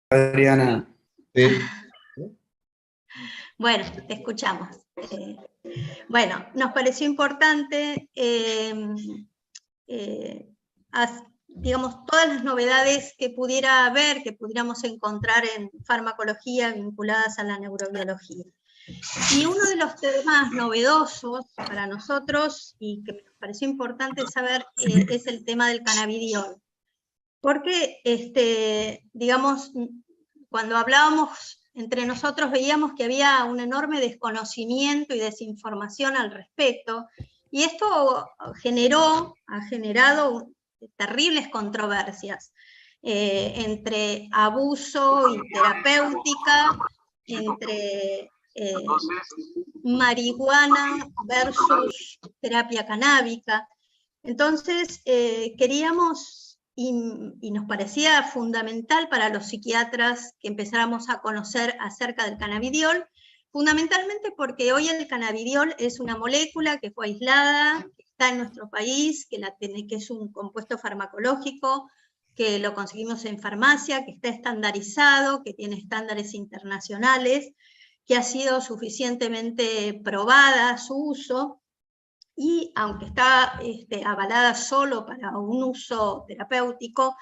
Adriana. Sí. Bueno, te escuchamos. Bueno, nos pareció importante, digamos, todas las novedades que pudiera haber, que pudiéramos encontrar en farmacología vinculadas a la neurobiología. Y uno de los temas novedosos para nosotros, y que nos pareció importante saber, es el tema del cannabidiol. Porque, digamos, cuando hablábamos entre nosotros veíamos que había un enorme desconocimiento y desinformación al respecto, y esto ha generado terribles controversias entre abuso y terapéutica, entre marihuana versus terapia canábica. Entonces, queríamos y nos parecía fundamental para los psiquiatras que empezáramos a conocer acerca del cannabidiol, fundamentalmente porque hoy el cannabidiol es una molécula que fue aislada, que está en nuestro país, que es un compuesto farmacológico, que lo conseguimos en farmacia, que está estandarizado, que tiene estándares internacionales, que ha sido suficientemente probada su uso, y aunque está avalada solo para un uso terapéutico,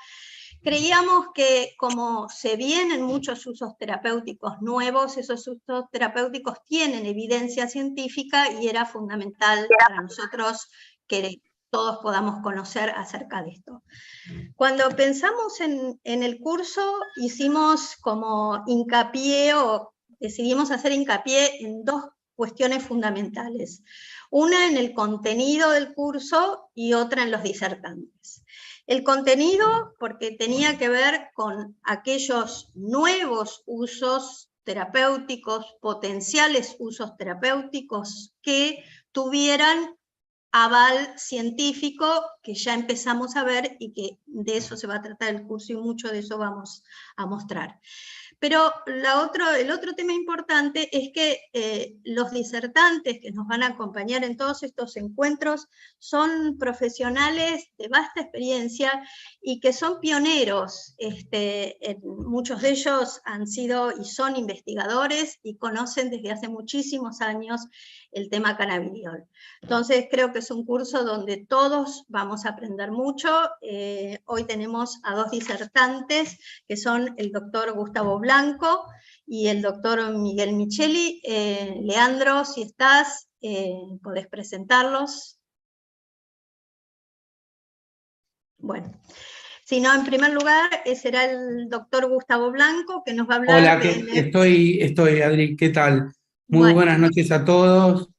creíamos que como se vienen muchos usos terapéuticos nuevos, esos usos terapéuticos tienen evidencia científica y era fundamental para nosotros que todos podamos conocer acerca de esto. Cuando pensamos en el curso, hicimos como hincapié o decidimos hacer hincapié en dos cuestiones fundamentales. Una en el contenido del curso y otra en los disertantes. El contenido, porque tenía que ver con aquellos nuevos usos terapéuticos, potenciales usos terapéuticos que tuvieran aval científico, que ya empezamos a ver y que de eso se va a tratar el curso y mucho de eso vamos a mostrar. Pero el otro tema importante es que los disertantes que nos van a acompañar en todos estos encuentros son profesionales de vasta experiencia y que son pioneros. Muchos de ellos han sido y son investigadores y conocen desde hace muchísimos años el tema cannabidiol. Entonces creo que es un curso donde todos vamos a aprender mucho. Hoy tenemos a dos disertantes, que son el doctor Gustavo Blanco y el doctor Miguel Micheli. Leandro, si estás, podés presentarlos. Bueno, si no, en primer lugar, será el doctor Gustavo Blanco, que nos va a hablar. Hola, estoy, Adri, ¿qué tal? Muy buenas noches a todos.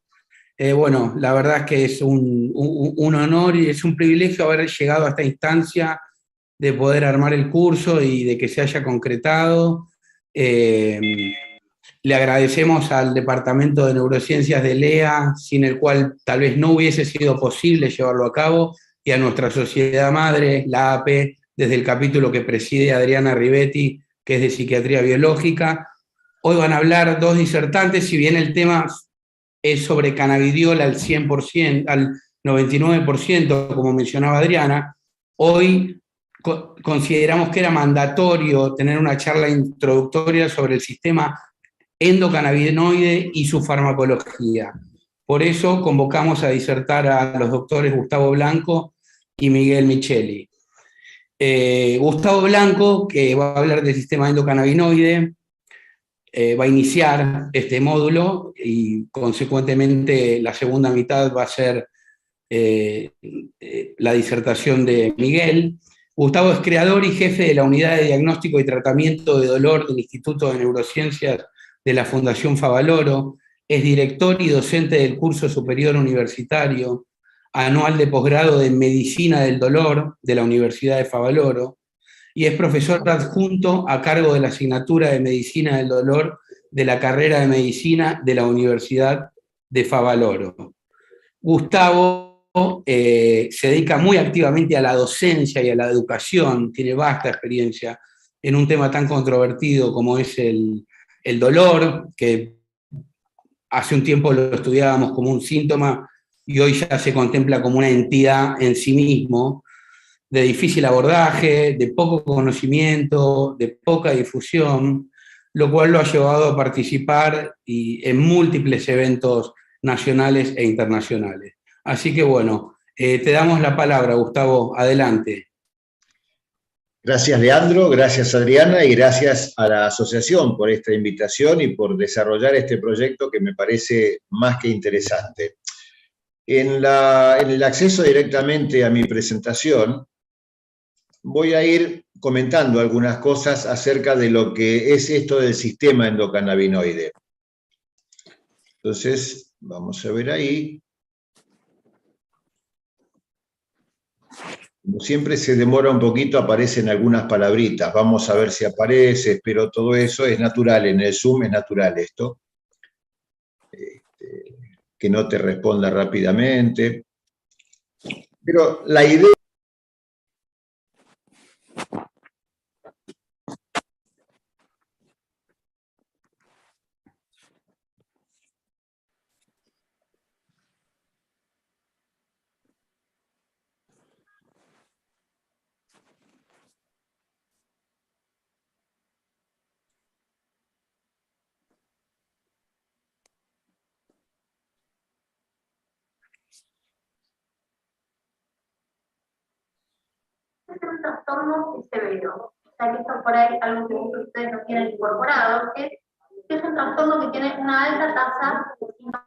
Bueno, la verdad es que es un honor y es un privilegio haber llegado a esta instancia de poder armar el curso y de que se haya concretado. Le agradecemos al Departamento de Neurociencias de LEA, sin el cual tal vez no hubiese sido posible llevarlo a cabo, y a nuestra sociedad madre, la APE, desde el capítulo que preside Adriana Rivetti, que es de Psiquiatría Biológica. Hoy van a hablar dos disertantes, si bien el tema es sobre cannabidiol al 100%, al 99%, como mencionaba Adriana, hoy consideramos que era mandatorio tener una charla introductoria sobre el sistema endocannabinoide y su farmacología. Por eso convocamos a disertar a los doctores Gustavo Blanco y Miguel Micheli. Gustavo Blanco, que va a hablar del sistema endocannabinoide, va a iniciar este módulo y consecuentemente la segunda mitad va a ser la disertación de Miguel. Gustavo es creador y jefe de la Unidad de Diagnóstico y Tratamiento de Dolor del Instituto de Neurociencias de la Fundación Favaloro, es director y docente del curso superior universitario anual de posgrado de Medicina del Dolor de la Universidad de Favaloro, y es profesor adjunto a cargo de la asignatura de Medicina del Dolor de la carrera de Medicina de la Universidad de Favaloro. Gustavo se dedica muy activamente a la docencia y a la educación, tiene vasta experiencia en un tema tan controvertido como es el dolor, que hace un tiempo lo estudiábamos como un síntoma y hoy ya se contempla como una entidad en sí mismo. de difícil abordaje, de poco conocimiento, de poca difusión, lo cual lo ha llevado a participar en múltiples eventos nacionales e internacionales. Así que bueno, te damos la palabra, Gustavo, adelante. Gracias, Leandro, gracias, Adriana, y gracias a la asociación por esta invitación y por desarrollar este proyecto que me parece más que interesante. En el acceso directamente a mi presentación, voy a ir comentando algunas cosas acerca de lo que es esto del sistema endocannabinoide. Entonces, vamos a ver ahí. Como siempre se demora un poquito, aparecen algunas palabritas. Vamos a ver si aparece, pero todo eso es natural. En el Zoom es natural esto. Que no te responda rápidamente. Pero la idea... Es un trastorno severo, o sea que esto por ahí algo que muchos de ustedes no tienen incorporado, que es un trastorno que tiene una alta tasa de síntomas.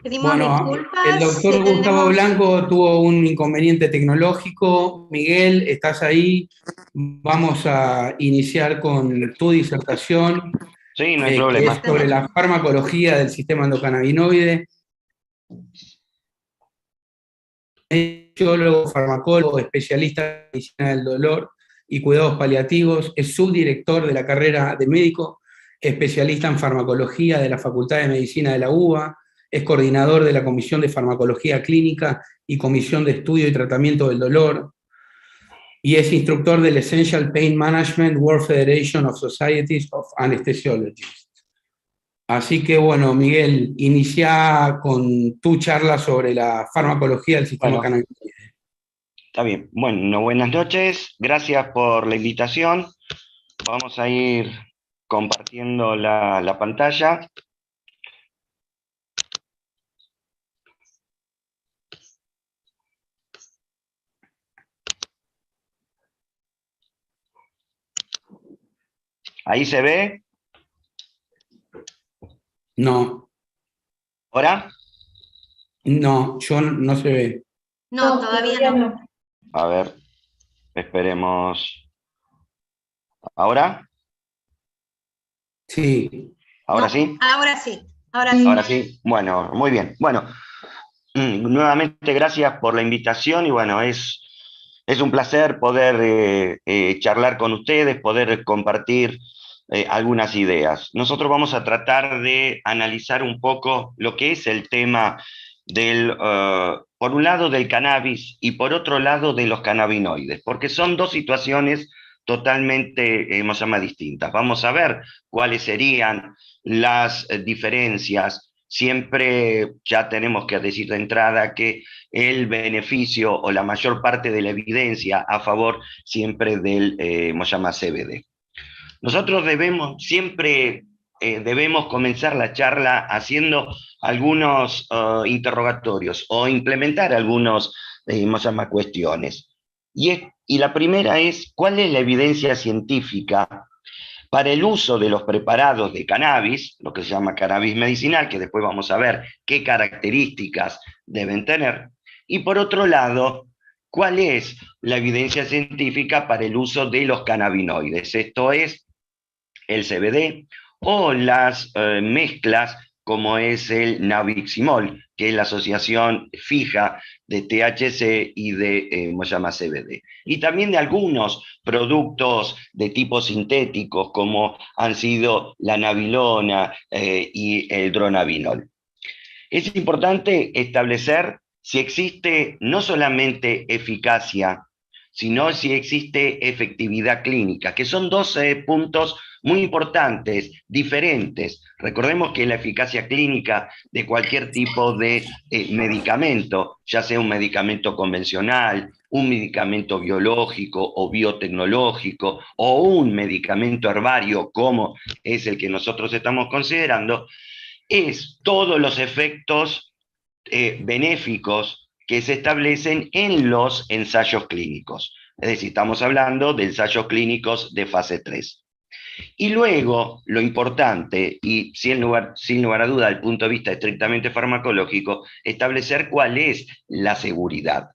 Pedimos Bueno, disculpas. el doctor Gustavo Blanco tuvo un inconveniente tecnológico. Miguel, ¿estás ahí? Vamos a iniciar con tu disertación, Sí, no hay que problema. es sobre la farmacología del sistema endocannabinoide. Es biólogo, farmacólogo, especialista en medicina del dolor y cuidados paliativos, es subdirector de la carrera de médico, especialista en farmacología de la Facultad de Medicina de la UBA, es coordinador de la Comisión de Farmacología Clínica y Comisión de Estudio y Tratamiento del Dolor, y es instructor del Essential Pain Management World Federation of Societies of Anesthesiologists. Así que bueno, Miguel, inicia con tu charla sobre la farmacología del sistema cannabinoide. Está bien. Bueno, buenas noches. Gracias por la invitación. Vamos a ir compartiendo la pantalla. ¿Ahí se ve? No. ¿Ahora? No, no se ve. No, todavía no. A ver, esperemos. ¿Ahora? Sí. ¿Ahora no, sí? Ahora sí. Ahora sí. Ahora sí. Bueno, muy bien. Bueno, nuevamente gracias por la invitación y bueno, es un placer poder charlar con ustedes, poder compartir algunas ideas. Nosotros vamos a tratar de analizar un poco lo que es el tema por un lado del cannabis y por otro lado de los cannabinoides, porque son dos situaciones totalmente, distintas. Vamos a ver cuáles serían las diferencias. Siempre ya tenemos que decir de entrada que el beneficio o la mayor parte de la evidencia a favor siempre del CBD. Nosotros siempre debemos comenzar la charla haciendo algunos interrogatorios o implementar algunos cuestiones. Y la primera es, ¿cuál es la evidencia científica para el uso de los preparados de cannabis, lo que se llama cannabis medicinal, que después vamos a ver qué características deben tener? Y por otro lado, ¿cuál es la evidencia científica para el uso de los cannabinoides? Esto es el CBD o las mezclas como es el nabiximol, que es la asociación fija de THC y de CBD. Y también de algunos productos de tipo sintéticos, como han sido la nabilona y el dronabinol. Es importante establecer si existe no solamente eficacia, sino si existe efectividad clínica, que son dos puntos muy importantes, diferentes. Recordemos que la eficacia clínica de cualquier tipo de medicamento, ya sea un medicamento convencional, un medicamento biológico o biotecnológico, o un medicamento herbario como es el que nosotros estamos considerando, es todos los efectos benéficos que se establecen en los ensayos clínicos. Es decir, estamos hablando de ensayos clínicos de fase 3. Y luego, lo importante, y sin lugar a duda, desde el punto de vista estrictamente farmacológico, establecer cuál es la seguridad.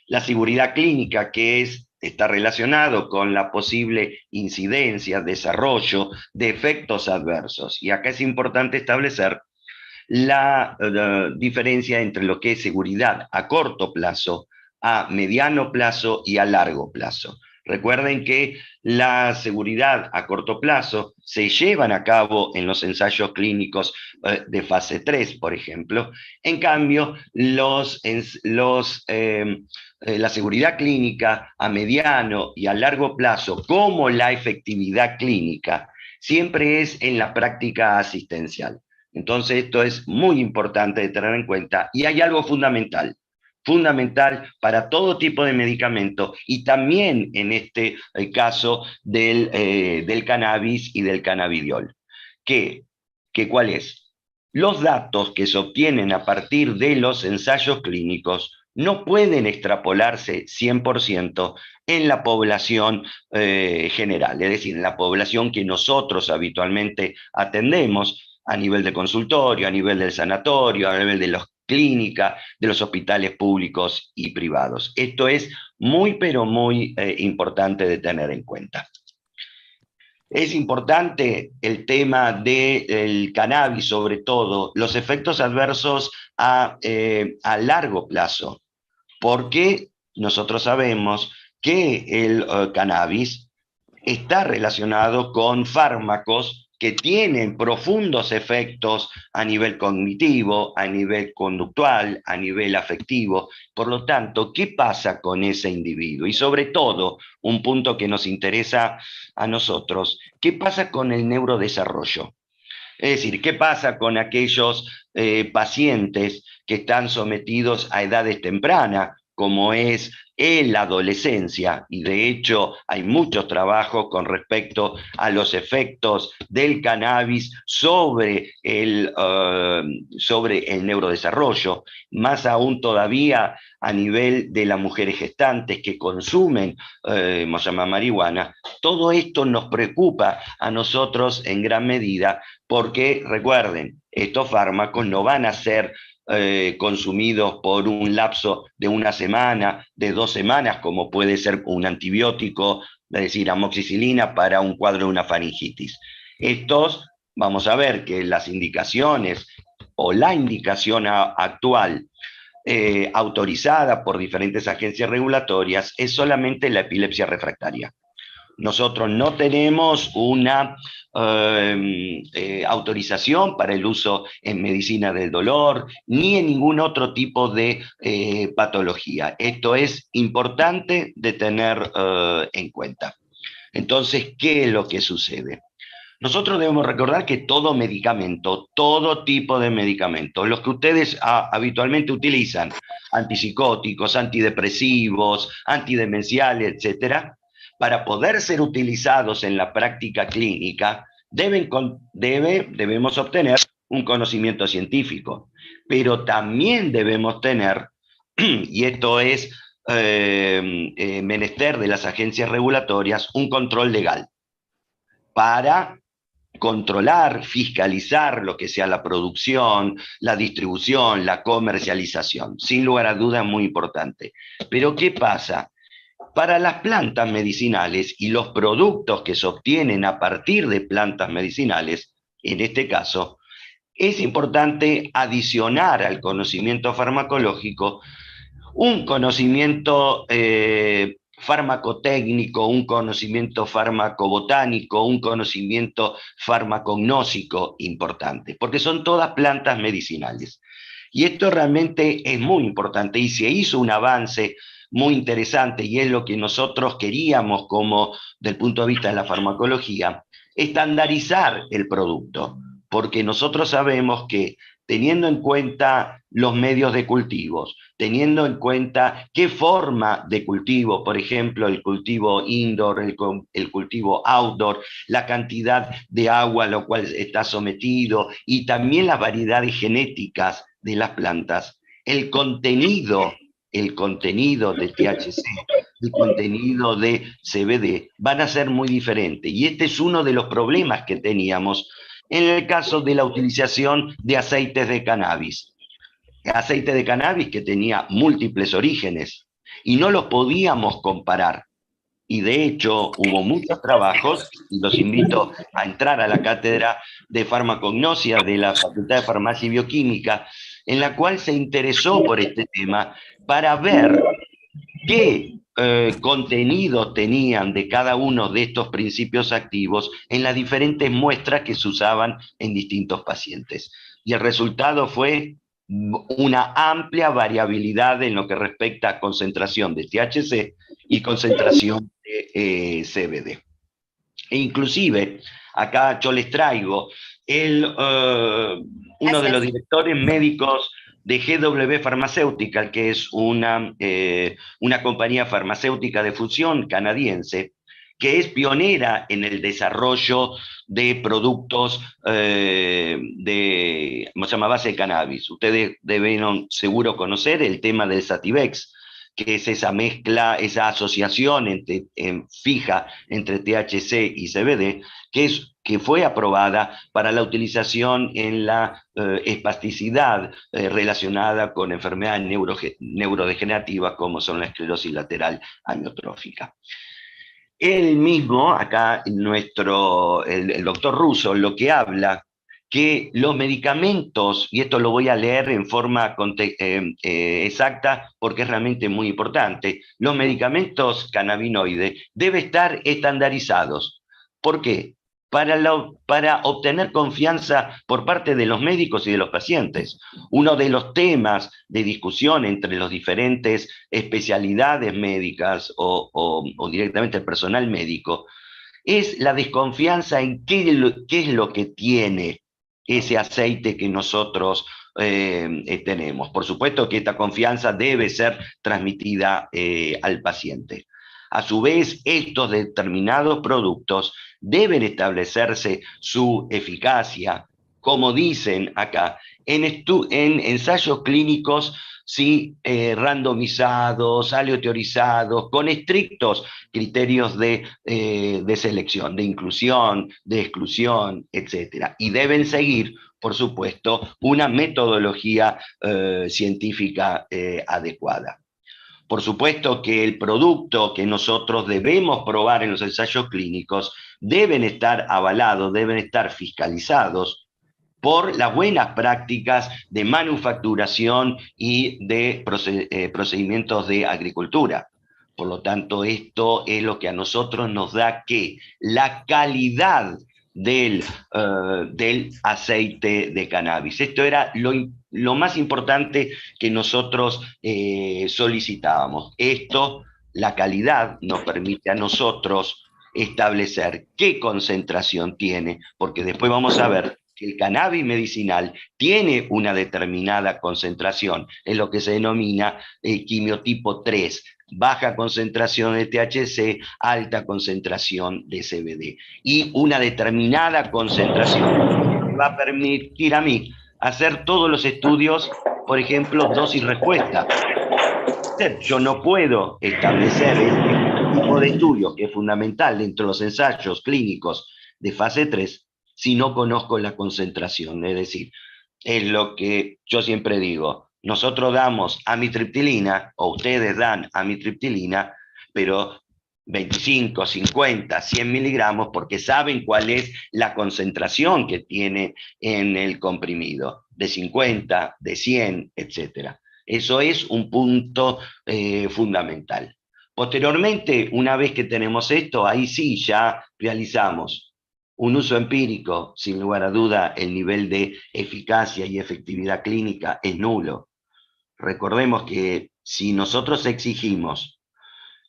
La seguridad clínica, que está relacionado con la posible incidencia, desarrollo de efectos adversos. Y acá es importante establecer la diferencia entre lo que es seguridad a corto plazo, a mediano plazo y a largo plazo. Recuerden que la seguridad a corto plazo se llevan a cabo en los ensayos clínicos de fase 3, por ejemplo. En cambio, la seguridad clínica a mediano y a largo plazo, como la efectividad clínica, siempre es en la práctica asistencial. Entonces, esto es muy importante de tener en cuenta. Y hay algo fundamental para todo tipo de medicamento, y también en este caso del cannabis y del cannabidiol. ¿Cuál es? Los datos que se obtienen a partir de los ensayos clínicos no pueden extrapolarse 100% en la población general, es decir, en la población que nosotros habitualmente atendemos, a nivel de consultorio, a nivel del sanatorio, a nivel de las clínicas, de los hospitales públicos y privados. Esto es muy, pero muy importante de tener en cuenta. Es importante el tema del cannabis, sobre todo, los efectos adversos a largo plazo, porque nosotros sabemos que el cannabis está relacionado con fármacos que tienen profundos efectos a nivel cognitivo, a nivel conductual, a nivel afectivo. Por lo tanto, ¿qué pasa con ese individuo? Y sobre todo, un punto que nos interesa a nosotros, ¿qué pasa con el neurodesarrollo? Es decir, ¿qué pasa con aquellos pacientes que están sometidos a edades tempranas, como es la adolescencia? Y de hecho hay muchos trabajos con respecto a los efectos del cannabis sobre el neurodesarrollo, más aún todavía a nivel de las mujeres gestantes que consumen marihuana. Todo esto nos preocupa a nosotros en gran medida, porque recuerden, estos fármacos no van a ser consumidos por un lapso de una semana, de 2 semanas, como puede ser un antibiótico, es decir, amoxicilina para un cuadro de una faringitis. Estos, vamos a ver que las indicaciones o la indicación actual autorizada por diferentes agencias regulatorias es solamente la epilepsia refractaria. Nosotros no tenemos una autorización para el uso en medicina del dolor, ni en ningún otro tipo de patología. Esto es importante de tener en cuenta. Entonces, ¿qué es lo que sucede? Nosotros debemos recordar que todo medicamento, todo tipo de medicamentos, los que ustedes habitualmente utilizan, antipsicóticos, antidepresivos, antidemenciales, etcétera, para poder ser utilizados en la práctica clínica, debemos obtener un conocimiento científico, pero también debemos tener y esto es menester de las agencias regulatorias, un control legal para controlar, fiscalizar lo que sea la producción, la distribución, la comercialización. Sin lugar a dudas, muy importante. Pero ¿qué pasa? Para las plantas medicinales y los productos que se obtienen a partir de plantas medicinales, en este caso, es importante adicionar al conocimiento farmacológico un conocimiento farmacotécnico, un conocimiento farmacobotánico, un conocimiento farmacognóstico importante, porque son todas plantas medicinales. Y esto realmente es muy importante y se hizo un avance muy interesante y es lo que nosotros queríamos como del punto de vista de la farmacología, estandarizar el producto, porque nosotros sabemos que teniendo en cuenta los medios de cultivos, teniendo en cuenta qué forma de cultivo, por ejemplo, el cultivo indoor, el cultivo outdoor, la cantidad de agua a la cual está sometido y también las variedades genéticas de las plantas, el contenido de THC, el contenido de CBD van a ser muy diferentes. Y este es uno de los problemas que teníamos en el caso de la utilización de aceites de cannabis. Aceite de cannabis que tenía múltiples orígenes y no los podíamos comparar. Y de hecho hubo muchos trabajos, y los invito a entrar a la cátedra de farmacognosia de la Facultad de Farmacia y Bioquímica, en la cual se interesó por este tema para ver qué contenido tenían de cada uno de estos principios activos en las diferentes muestras que se usaban en distintos pacientes. Y el resultado fue una amplia variabilidad en lo que respecta a concentración de THC y concentración de CBD. E inclusive, acá yo les traigo uno de los directores médicos de GW Pharmaceutical, que es una compañía farmacéutica de fusión canadiense, que es pionera en el desarrollo de productos base de cannabis. Ustedes deben seguro conocer el tema del Sativex, que es esa mezcla, esa asociación fija entre THC y CBD, que fue aprobada para la utilización en la espasticidad relacionada con enfermedades neurodegenerativas como son la esclerosis lateral amiotrófica. Él mismo, acá el doctor Russo, lo que habla, que los medicamentos, y esto lo voy a leer en forma exacta porque es realmente muy importante, los medicamentos cannabinoides deben estar estandarizados. ¿Por qué? Para obtener confianza por parte de los médicos y de los pacientes. Uno de los temas de discusión entre las diferentes especialidades médicas o directamente el personal médico es la desconfianza en qué es lo que tiene ese aceite que nosotros tenemos. Por supuesto que esta confianza debe ser transmitida al paciente. A su vez, estos determinados productos deben establecerse su eficacia, como dicen acá, en ensayos clínicos randomizados, aleatorizados, con estrictos criterios de selección, de inclusión, de exclusión, etc. Y deben seguir, por supuesto, una metodología científica adecuada. Por supuesto que el producto que nosotros debemos probar en los ensayos clínicos deben estar avalados, deben estar fiscalizados por las buenas prácticas de manufacturación y de procedimientos de agricultura. Por lo tanto, esto es lo que a nosotros nos da que la calidad del aceite de cannabis. Esto era lo más importante que nosotros solicitábamos. La calidad nos permite a nosotros establecer qué concentración tiene, porque después vamos a ver que el cannabis medicinal tiene una determinada concentración, es lo que se denomina quimiotipo 3, baja concentración de THC, alta concentración de CBD, y una determinada concentración me va a permitir a mí hacer todos los estudios, por ejemplo, dosis-respuesta. Yo no puedo establecer este tipo de estudio, que es fundamental dentro de los ensayos clínicos de fase 3, si no conozco la concentración. Es decir, es lo que yo siempre digo, nosotros damos amitriptilina, o ustedes dan amitriptilina, pero 25, 50, 100 miligramos, porque saben cuál es la concentración que tiene en el comprimido, de 50, de 100, etc. Eso es un punto fundamental. Posteriormente, una vez que tenemos esto, ahí sí ya realizamos un uso empírico. Sin lugar a duda, el nivel de eficacia y efectividad clínica es nulo. Recordemos que si nosotros exigimos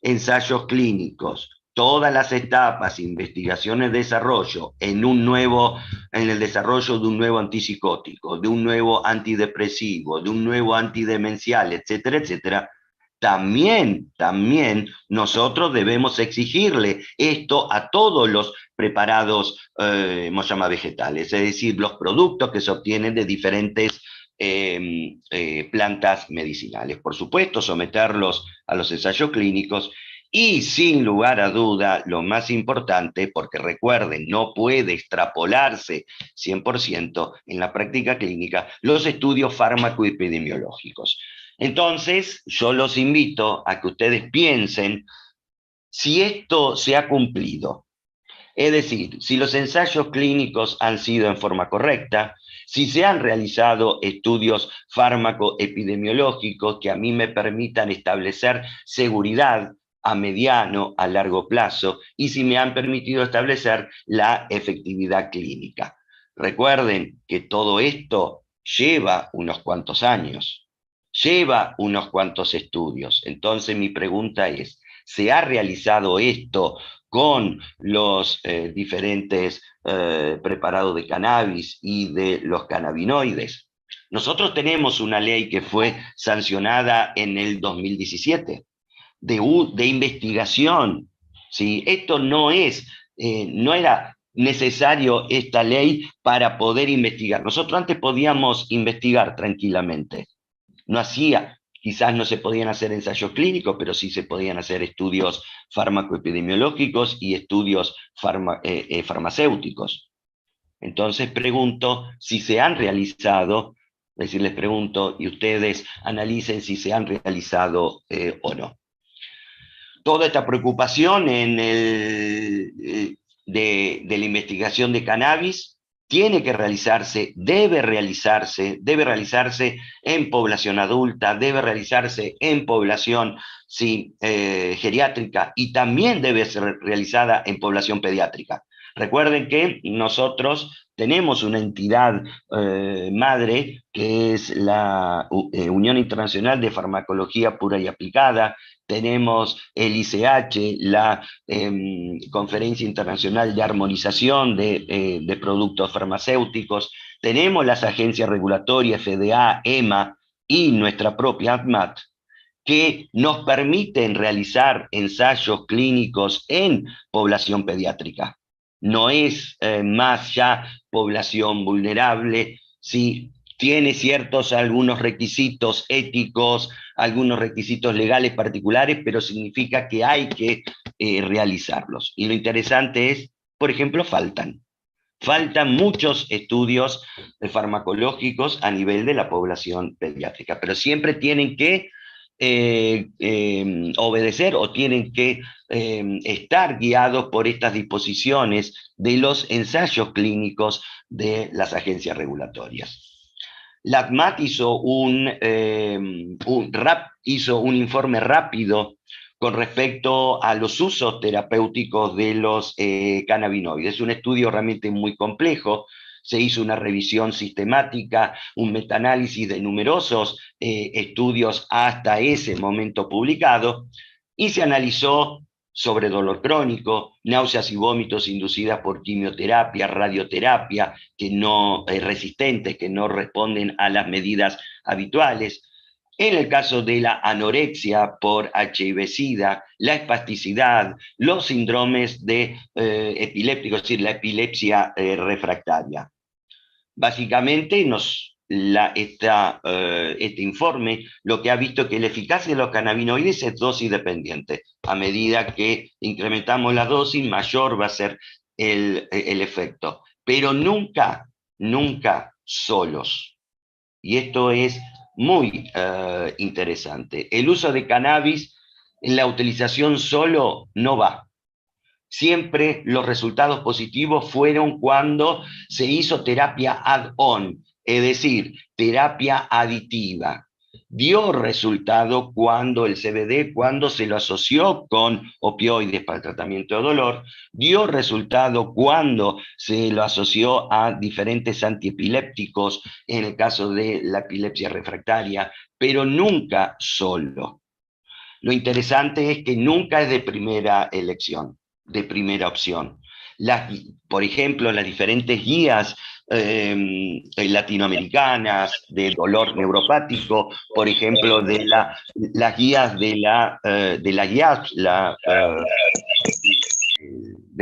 ensayos clínicos, todas las etapas, investigaciones, desarrollo, en el desarrollo de un nuevo antipsicótico, de un nuevo antidepresivo, de un nuevo antidemencial, etcétera, etcétera, también nosotros debemos exigirle esto a todos los preparados vegetales, es decir, los productos que se obtienen de diferentes plantas medicinales. Por supuesto, someterlos a los ensayos clínicos y, sin lugar a duda, lo más importante, porque recuerden, no puede extrapolarse 100% en la práctica clínica, los estudios fármaco-epidemiológicos. Entonces, yo los invito a que ustedes piensen si esto se ha cumplido. Es decir, si los ensayos clínicos han sido en forma correcta, si se han realizado estudios fármaco-epidemiológicos que a mí me permitan establecer seguridad a mediano, a largo plazo, y si me han permitido establecer la efectividad clínica. Recuerden que todo esto lleva unos cuantos años, lleva unos cuantos estudios. Entonces mi pregunta es, ¿se ha realizado esto con los diferentes preparados de cannabis y de los cannabinoides? Nosotros tenemos una ley que fue sancionada en el 2017 de investigación, ¿sí? Esto no era necesario esta ley para poder investigar. Nosotros antes podíamos investigar tranquilamente. Quizás no se podían hacer ensayos clínicos, pero sí se podían hacer estudios fármaco-epidemiológicos y estudios farmacéuticos. Entonces pregunto si se han realizado, es decir, les pregunto y ustedes analicen si se han realizado o no. Toda esta preocupación de la investigación de cannabis tiene que realizarse, debe realizarse en población adulta, debe realizarse en población geriátrica y también debe ser realizada en población pediátrica. Recuerden que nosotros tenemos una entidad madre que es la Unión Internacional de Farmacología Pura y Aplicada. Tenemos el ICH, la Conferencia Internacional de Armonización de Productos Farmacéuticos. Tenemos las agencias regulatorias FDA, EMA y nuestra propia ADMAT, que nos permiten realizar ensayos clínicos en población pediátrica. No es más ya población vulnerable, ¿sí? Tiene algunos requisitos éticos, algunos requisitos legales particulares, pero significa que hay que realizarlos. Y lo interesante es, por ejemplo, faltan muchos estudios farmacológicos a nivel de la población pediátrica, pero siempre tienen que obedecer o tienen que estar guiados por estas disposiciones de los ensayos clínicos de las agencias regulatorias. La ADMAT hizo un informe rápido con respecto a los usos terapéuticos de los cannabinoides. Es un estudio realmente muy complejo. Se hizo una revisión sistemática, un metaanálisis de numerosos estudios hasta ese momento publicado, y se analizó sobre dolor crónico, náuseas y vómitos inducidas por quimioterapia, radioterapia, resistentes, que no responden a las medidas habituales. En el caso de la anorexia por HIV-Sida, la espasticidad, los síndromes epilépticos, es decir, la epilepsia refractaria. Básicamente nos este informe lo que ha visto que la eficacia de los cannabinoides es dosis dependiente. A medida que incrementamos la dosis, mayor va a ser el efecto. Pero nunca, nunca solos. Y esto es muy interesante. El uso de cannabis en la utilización solo no va. Siempre los resultados positivos fueron cuando se hizo terapia add-on, es decir, terapia aditiva. Dio resultado cuando el CBD, cuando se lo asoció con opioides para el tratamiento de dolor, dio resultado cuando se lo asoció a diferentes antiepilépticos, en el caso de la epilepsia refractaria, pero nunca solo. Lo interesante es que nunca es de primera elección, de primera opción. Por ejemplo, las diferentes guías latinoamericanas de dolor neuropático, por ejemplo, de las guías de la GIAS, de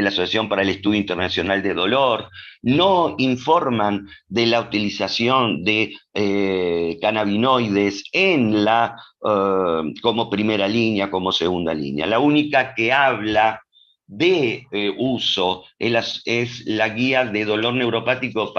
la Asociación para el Estudio Internacional de Dolor, no informan de la utilización de cannabinoides como primera línea, como segunda línea. La única que habla de uso es la guía de dolor neuropático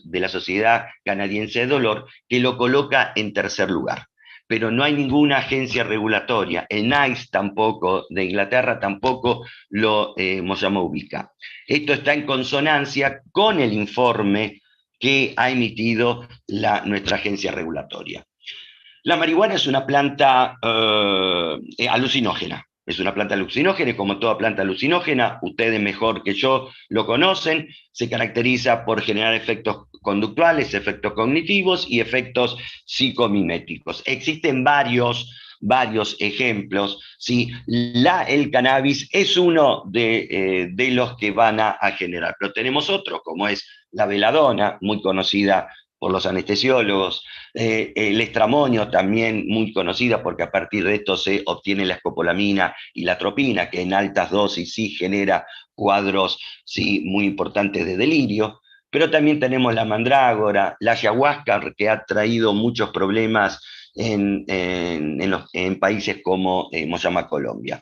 de la Sociedad Canadiense de Dolor, que lo coloca en tercer lugar. Pero no hay ninguna agencia regulatoria. El NICE tampoco, de Inglaterra, tampoco lo ubica. Esto está en consonancia con el informe que ha emitido nuestra agencia regulatoria. La marihuana es una planta alucinógena. Es una planta alucinógena, y como toda planta alucinógena, ustedes mejor que yo lo conocen, se caracteriza por generar efectos conductuales, efectos cognitivos y efectos psicomiméticos. Existen varios ejemplos. ¿Sí? El cannabis es uno de los que van a generar, pero tenemos otros, como es la beladona, muy conocida por los anestesiólogos, el estramonio también muy conocida porque a partir de esto se obtiene la escopolamina y la atropina, que en altas dosis sí genera cuadros sí, muy importantes de delirio, pero también tenemos la mandrágora, la ayahuasca, que ha traído muchos problemas en países como Colombia.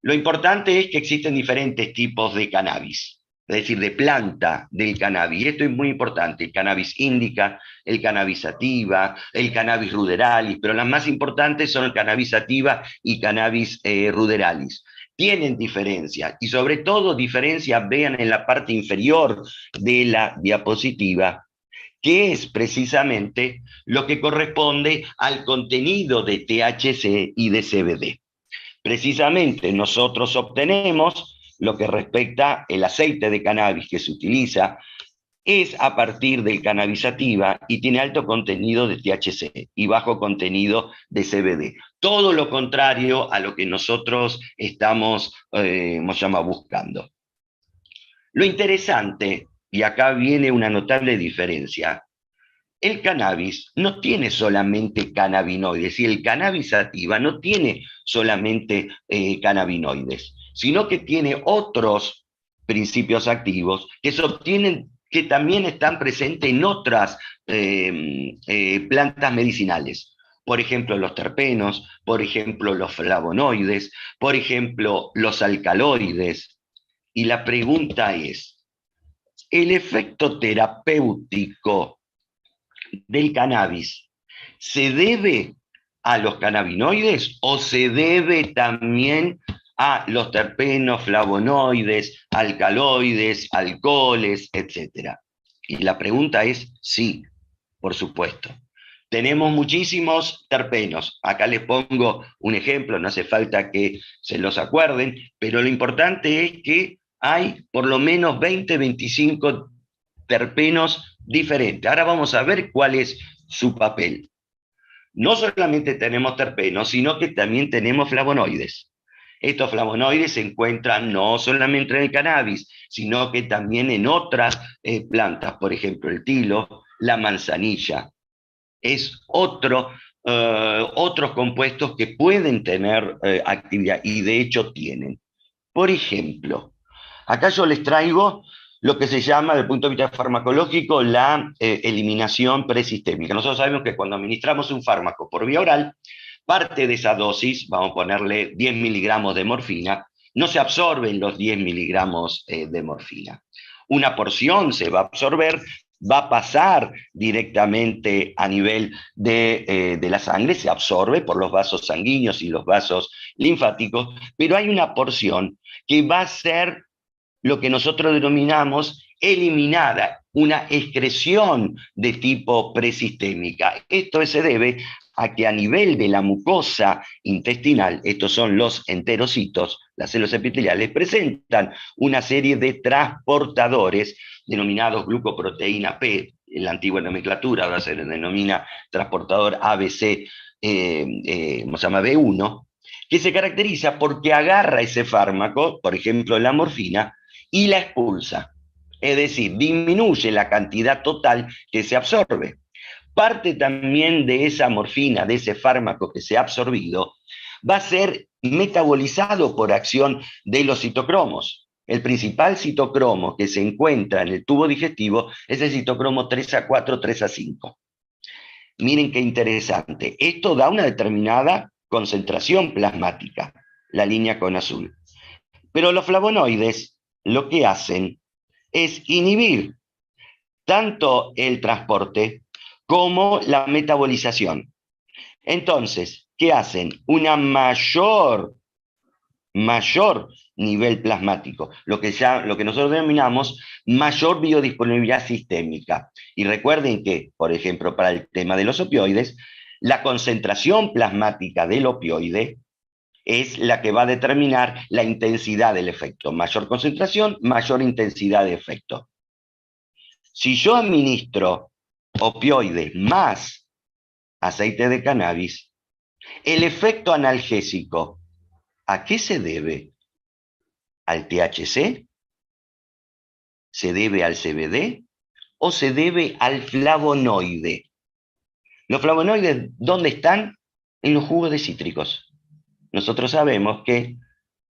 Lo importante es que existen diferentes tipos de cannabis, es decir, de planta del cannabis. Esto es muy importante: el cannabis indica, el cannabis sativa, el cannabis ruderalis, pero las más importantes son el cannabis sativa y cannabis ruderalis. Tienen diferencia, y sobre todo diferencia, vean en la parte inferior de la diapositiva, que es precisamente lo que corresponde al contenido de THC y de CBD. Precisamente nosotros obtenemos lo que respecta el aceite de cannabis que se utiliza, es a partir del cannabis sativa y tiene alto contenido de THC y bajo contenido de CBD. Todo lo contrario a lo que nosotros estamos buscando. Lo interesante, y acá viene una notable diferencia, el cannabis no tiene solamente cannabinoides, y el cannabis sativa no tiene solamente cannabinoides, sino que tiene otros principios activos que se obtienen, que también están presentes en otras plantas medicinales. Por ejemplo, los terpenos, por ejemplo, los flavonoides, por ejemplo, los alcaloides. Y la pregunta es, ¿el efecto terapéutico del cannabis se debe a los cannabinoides o se debe también a los terpenos, flavonoides, alcaloides, alcoholes, etcétera? Y la pregunta es sí, por supuesto. Tenemos muchísimos terpenos. Acá les pongo un ejemplo, no hace falta que se los acuerden, pero lo importante es que hay por lo menos 20, 25 terpenos diferentes. Ahora vamos a ver cuál es su papel. No solamente tenemos terpenos, sino que también tenemos flavonoides. Estos flavonoides se encuentran no solamente en el cannabis, sino que también en otras plantas, por ejemplo, el tilo, la manzanilla. Es otros compuestos que pueden tener actividad, y de hecho tienen. Por ejemplo, acá yo les traigo lo que se llama, desde el punto de vista farmacológico, la eliminación presistémica. Nosotros sabemos que cuando administramos un fármaco por vía oral, parte de esa dosis, vamos a ponerle 10 miligramos de morfina, no se absorben los 10 miligramos de morfina. Una porción se va a absorber, va a pasar directamente a nivel de la sangre, se absorbe por los vasos sanguíneos y los vasos linfáticos, pero hay una porción que va a ser lo que nosotros denominamos eliminada, una excreción de tipo presistémica. Esto se debe a que a nivel de la mucosa intestinal, estos son los enterocitos, las células epiteliales, presentan una serie de transportadores denominados glucoproteína P, en la antigua nomenclatura, ahora se denomina transportador ABC, ¿cómo se llama? B1, que se caracteriza porque agarra ese fármaco, por ejemplo la morfina, y la expulsa. Es decir, disminuye la cantidad total que se absorbe. Parte también de esa morfina, de ese fármaco que se ha absorbido, va a ser metabolizado por acción de los citocromos. El principal citocromo que se encuentra en el tubo digestivo es el citocromo 3A4, 3A5. Miren qué interesante. Esto da una determinada concentración plasmática, la línea con azul. Pero los flavonoides lo que hacen es inhibir tanto el transporte como la metabolización. Entonces, ¿qué hacen? Una mayor nivel plasmático, lo que nosotros denominamos mayor biodisponibilidad sistémica. Y recuerden que, por ejemplo, para el tema de los opioides, la concentración plasmática del opioide es la que va a determinar la intensidad del efecto. Mayor concentración, mayor intensidad de efecto. Si yo administro opioides más aceite de cannabis, el efecto analgésico, ¿a qué se debe? ¿Al THC? ¿Se debe al CBD? ¿O se debe al flavonoide? Los flavonoides, ¿dónde están? En los jugos de cítricos. Nosotros sabemos que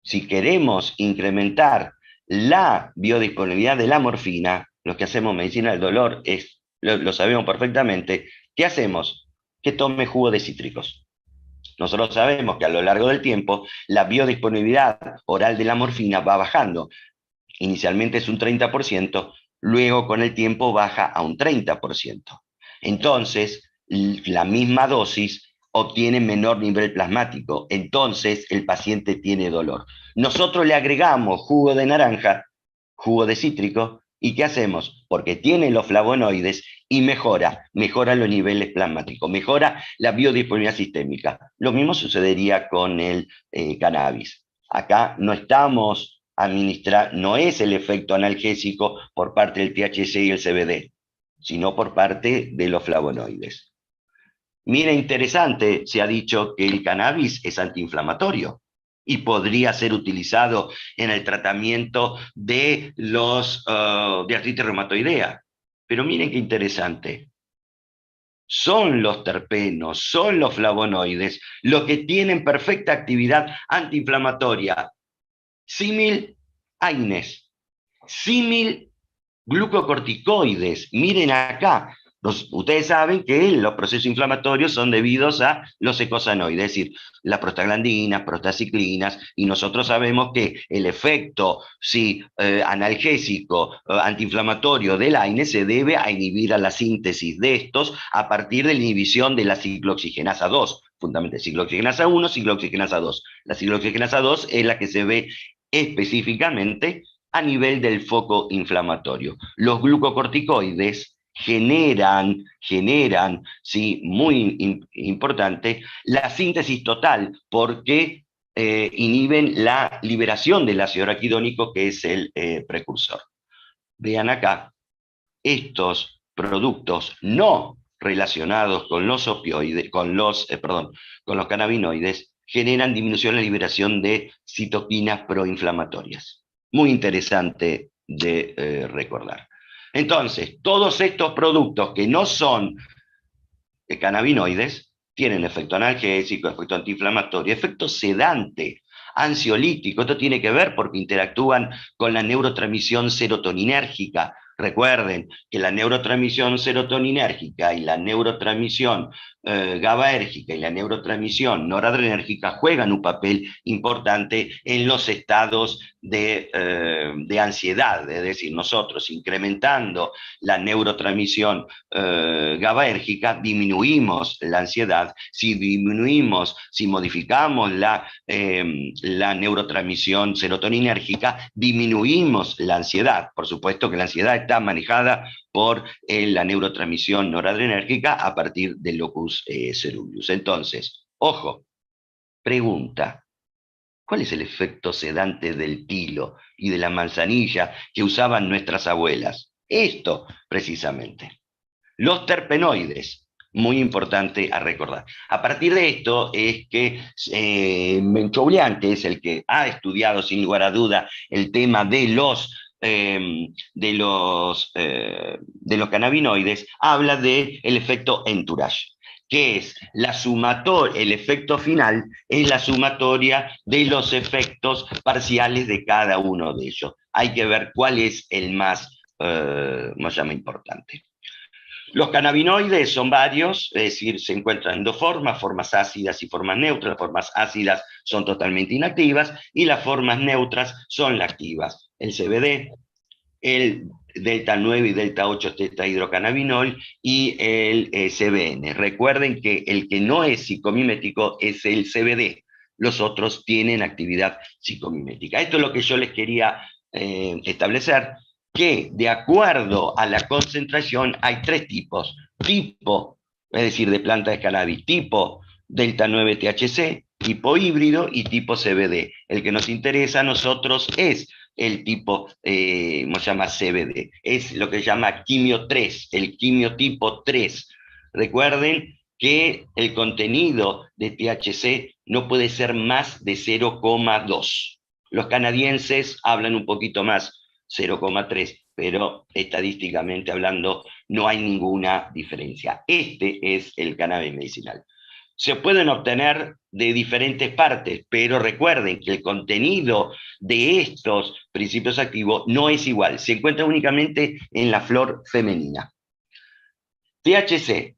si queremos incrementar la biodisponibilidad de la morfina, los que hacemos medicina del dolor lo sabemos perfectamente, ¿qué hacemos? Que tome jugo de cítricos. Nosotros sabemos que a lo largo del tiempo la biodisponibilidad oral de la morfina va bajando. Inicialmente es un 30%, luego con el tiempo baja a un 30%. Entonces, la misma dosis obtiene menor nivel plasmático, entonces el paciente tiene dolor. Nosotros le agregamos jugo de naranja, jugo de cítrico, ¿y qué hacemos? Porque tiene los flavonoides y mejora los niveles plasmáticos, mejora la biodisponibilidad sistémica. Lo mismo sucedería con el cannabis. Acá no estamos no es el efecto analgésico por parte del THC y el CBD, sino por parte de los flavonoides. Mira, interesante, se ha dicho que el cannabis es antiinflamatorio y podría ser utilizado en el tratamiento de de artritis reumatoidea. Pero miren qué interesante. Son los terpenos, son los flavonoides los que tienen perfecta actividad antiinflamatoria. Símil AINES, símil glucocorticoides. Miren acá. Ustedes saben que los procesos inflamatorios son debidos a los eicosanoides, es decir, las prostaglandinas, prostaciclinas, y nosotros sabemos que el efecto analgésico, antiinflamatorio del AINE se debe a inhibir a la síntesis de estos a partir de la inhibición de la ciclooxigenasa 2, fundamentalmente ciclooxigenasa 1, ciclooxigenasa 2. La ciclooxigenasa 2 es la que se ve específicamente a nivel del foco inflamatorio. Los glucocorticoides generan, sí, muy importante, la síntesis total, porque inhiben la liberación del ácido araquidónico, que es el precursor. Vean acá, estos productos no relacionados con los opioides, con los cannabinoides, generan disminución en la liberación de citoquinas proinflamatorias. Muy interesante de recordar. Entonces, todos estos productos que no son cannabinoides tienen efecto analgésico, efecto antiinflamatorio, efecto sedante. ansiolítico. Esto tiene que ver porque interactúan con la neurotransmisión serotoninérgica. Recuerden que la neurotransmisión serotoninérgica y la neurotransmisión GABAérgica y la neurotransmisión noradrenérgica juegan un papel importante en los estados de ansiedad. Es decir, nosotros incrementando la neurotransmisión GABAérgica disminuimos la ansiedad. Si modificamos la neurotransmisión serotoninérgica, disminuimos la ansiedad. Por supuesto que la ansiedad está manejada por la neurotransmisión noradrenérgica a partir del locus ceruleus. Entonces, ojo, pregunta: ¿cuál es el efecto sedante del tilo y de la manzanilla que usaban nuestras abuelas? Esto, precisamente. Los terpenoides, muy importante a recordar. A partir de esto es que Menchoulian, que es el que ha estudiado sin lugar a duda el tema de los cannabinoides, habla del efecto entourage, que es el efecto final es la sumatoria de los efectos parciales de cada uno de ellos. Hay que ver cuál es el más importante. Los cannabinoides son varios, es decir, se encuentran en dos formas, formas ácidas y formas neutras. Las formas ácidas son totalmente inactivas y las formas neutras son las activas. El CBD, el delta 9 y delta 8 tetrahidrocannabinol y el CBN. Recuerden que el que no es psicomimético es el CBD. Los otros tienen actividad psicomimética. Esto es lo que yo les quería establecer, que de acuerdo a la concentración hay tres tipos. Tipo, es decir, de planta de cannabis, tipo delta 9 THC, tipo híbrido y tipo CBD. El que nos interesa a nosotros es el tipo, CBD. Es lo que se llama quimio 3, el quimio tipo 3. Recuerden que el contenido de THC no puede ser más de 0,2. Los canadienses hablan un poquito más, 0,3, pero estadísticamente hablando no hay ninguna diferencia. Este es el cannabis medicinal. Se pueden obtener de diferentes partes, pero recuerden que el contenido de estos principios activos no es igual, se encuentra únicamente en la flor femenina. THC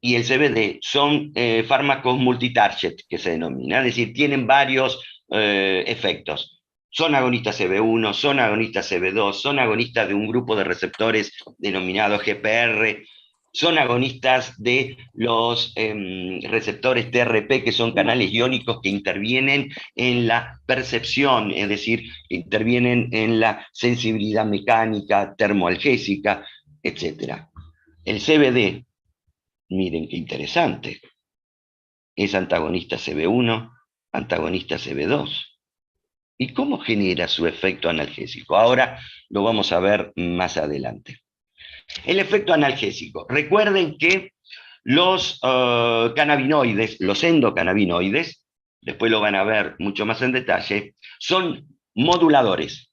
y el CBD son fármacos multitarget, que se denomina, es decir, tienen varios efectos. Son agonistas CB1, son agonistas CB2, son agonistas de un grupo de receptores denominados GPR, son agonistas de los receptores TRP, que son canales iónicos que intervienen en la percepción, es decir, que intervienen en la sensibilidad mecánica, termoalgésica, etc. El CBD, miren qué interesante, es antagonista CB1, antagonista CB2. ¿Y cómo genera su efecto analgésico? Ahora lo vamos a ver más adelante. El efecto analgésico. Recuerden que los cannabinoides, los endocannabinoides, después lo van a ver mucho más en detalle, son moduladores.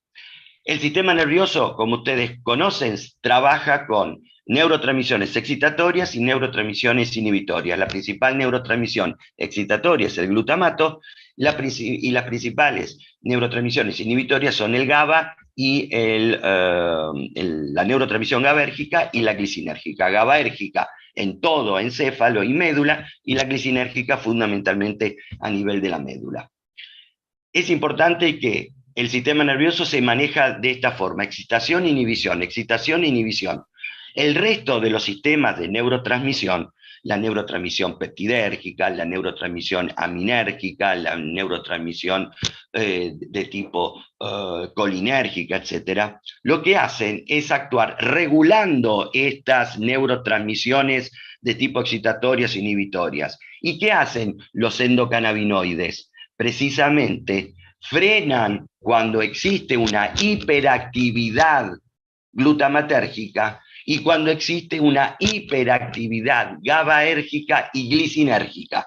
El sistema nervioso, como ustedes conocen, trabaja con neurotransmisiones excitatorias y neurotransmisiones inhibitorias. La principal neurotransmisión excitatoria es el glutamato, y las principales neurotransmisiones inhibitorias son el GABA y la neurotransmisión GABAérgica y la glicinérgica. GABAérgica en todo encéfalo y médula, y la glicinérgica fundamentalmente a nivel de la médula. Es importante que el sistema nervioso se maneja de esta forma: excitación, inhibición, excitación, inhibición. El resto de los sistemas de neurotransmisión, la neurotransmisión peptidérgica, la neurotransmisión aminérgica, la neurotransmisión de tipo colinérgica, etc., lo que hacen es actuar regulando estas neurotransmisiones de tipo excitatorias e inhibitorias. ¿Y qué hacen los endocannabinoides? Precisamente frenan cuando existe una hiperactividad glutamatérgica y cuando existe una hiperactividad GABAérgica y glicinérgica.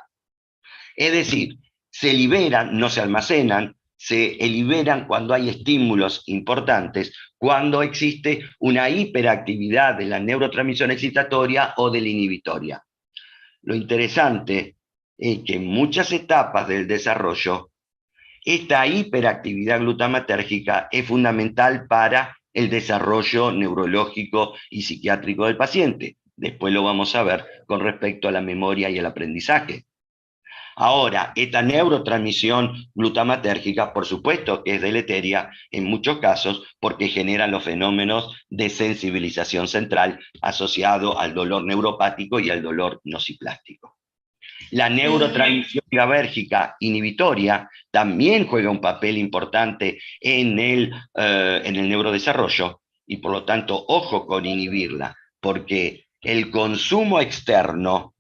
Es decir, se liberan, no se almacenan, se liberan cuando hay estímulos importantes, cuando existe una hiperactividad de la neurotransmisión excitatoria o de la inhibitoria. Lo interesante es que en muchas etapas del desarrollo, Esta hiperactividad glutamatérgica es fundamental para el desarrollo neurológico y psiquiátrico del paciente. Después lo vamos a ver con respecto a la memoria y el aprendizaje. Ahora, esta neurotransmisión glutamatérgica, por supuesto que es deleteria en muchos casos porque genera los fenómenos de sensibilización central asociado al dolor neuropático y al dolor nociplástico. La neurotransmisión GABérgica inhibitoria también juega un papel importante en el neurodesarrollo y por lo tanto, ojo con inhibirla, porque el consumo externo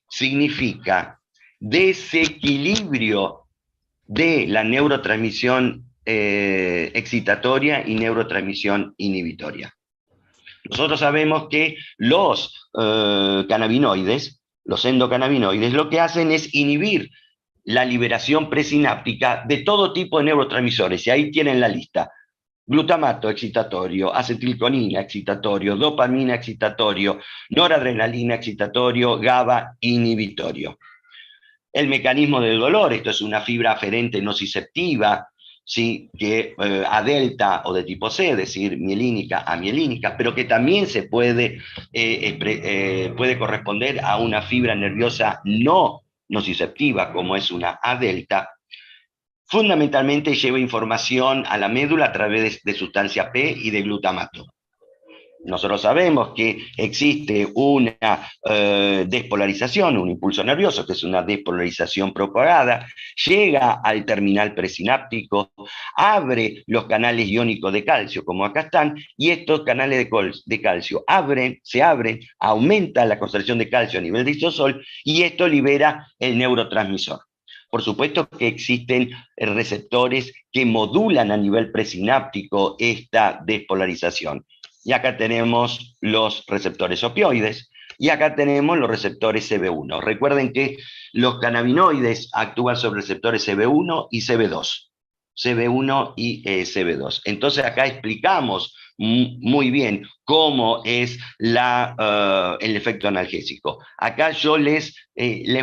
significa desequilibrio de la neurotransmisión excitatoria y neurotransmisión inhibitoria. Nosotros sabemos que los cannabinoides, los endocannabinoides, lo que hacen es inhibir la liberación presináptica de todo tipo de neurotransmisores, y ahí tienen la lista. Glutamato excitatorio, acetilcolina excitatorio, dopamina excitatorio, noradrenalina excitatorio, GABA inhibitorio. El mecanismo del dolor, esto es una fibra aferente nociceptiva, ¿sí? Que A delta o de tipo C, es decir, mielínica a mielínica, pero que también se puede corresponder a una fibra nerviosa no nociceptiva, como es una A delta. Fundamentalmente lleva información a la médula a través de sustancia P y de glutamato. Nosotros sabemos que existe una despolarización, un impulso nervioso, que es una despolarización propagada, llega al terminal presináptico, abre los canales iónicos de calcio, como acá están, y estos canales de calcio se abren, aumenta la concentración de calcio a nivel de histosol, y esto libera el neurotransmisor. Por supuesto que existen receptores que modulan a nivel presináptico esta despolarización. Y acá tenemos los receptores opioides, y acá tenemos los receptores CB1. Recuerden que los cannabinoides actúan sobre receptores CB1 y CB2. CB1 y CB2. Entonces acá explicamos muy bien cómo es el efecto analgésico. Acá yo les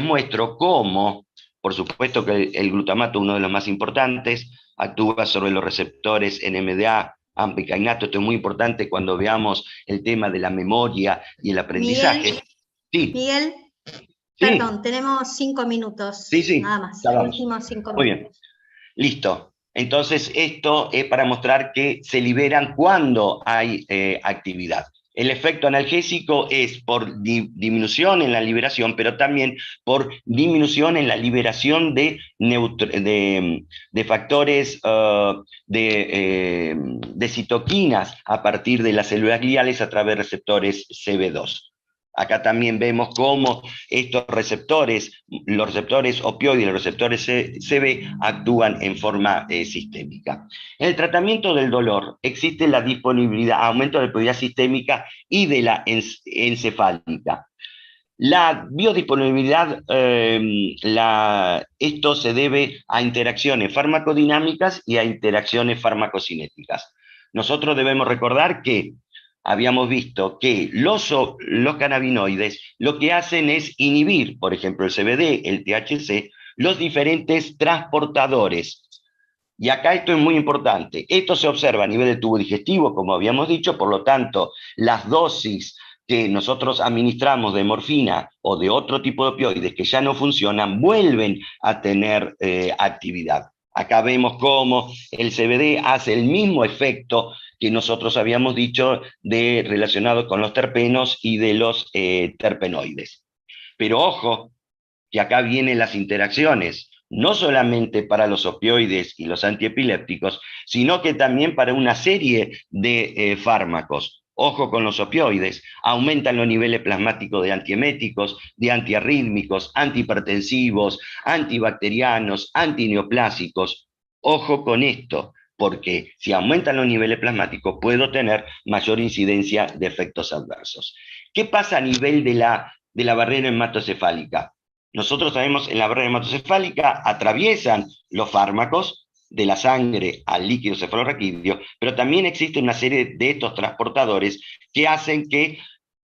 muestro cómo, por supuesto que el glutamato, uno de los más importantes, actúa sobre los receptores NMDA, AMPA-kainato. Esto es muy importante cuando veamos el tema de la memoria y el aprendizaje. Miguel, perdón, tenemos 5 minutos. Sí, nada más. Últimos 5 minutos. Muy bien, listo. Entonces esto es para mostrar que se liberan cuando hay actividad. El efecto analgésico es por disminución en la liberación, pero también por disminución en la liberación de factores de citoquinas a partir de las células gliales a través de receptores CB2. Acá también vemos cómo estos receptores, los receptores opioides y los receptores CB, actúan en forma sistémica. En el tratamiento del dolor existe la disponibilidad, aumento de la disponibilidad sistémica y de la encefálica. La biodisponibilidad, esto se debe a interacciones farmacodinámicas y a interacciones farmacocinéticas. Nosotros debemos recordar que habíamos visto que los cannabinoides lo que hacen es inhibir, por ejemplo, el CBD, el THC, los diferentes transportadores. Y acá esto es muy importante. Esto se observa a nivel del tubo digestivo, como habíamos dicho, por lo tanto, las dosis que nosotros administramos de morfina o de otro tipo de opioides que ya no funcionan, vuelven a tener actividad. Acá vemos cómo el CBD hace el mismo efecto que nosotros habíamos dicho relacionado con los terpenos y de los terpenoides. Pero ojo, que acá vienen las interacciones, no solamente para los opioides y los antiepilépticos, sino que también para una serie de fármacos. Ojo con los opioides, aumentan los niveles plasmáticos de antieméticos, de antiarrítmicos, antihipertensivos, antibacterianos, antineoplásicos. Ojo con esto, porque si aumentan los niveles plasmáticos puedo tener mayor incidencia de efectos adversos. ¿Qué pasa a nivel de la barrera hematocefálica? Nosotros sabemos en la barrera hematocefálica atraviesan los fármacos de la sangre al líquido cefalorraquídeo, pero también existe una serie de estos transportadores que hacen que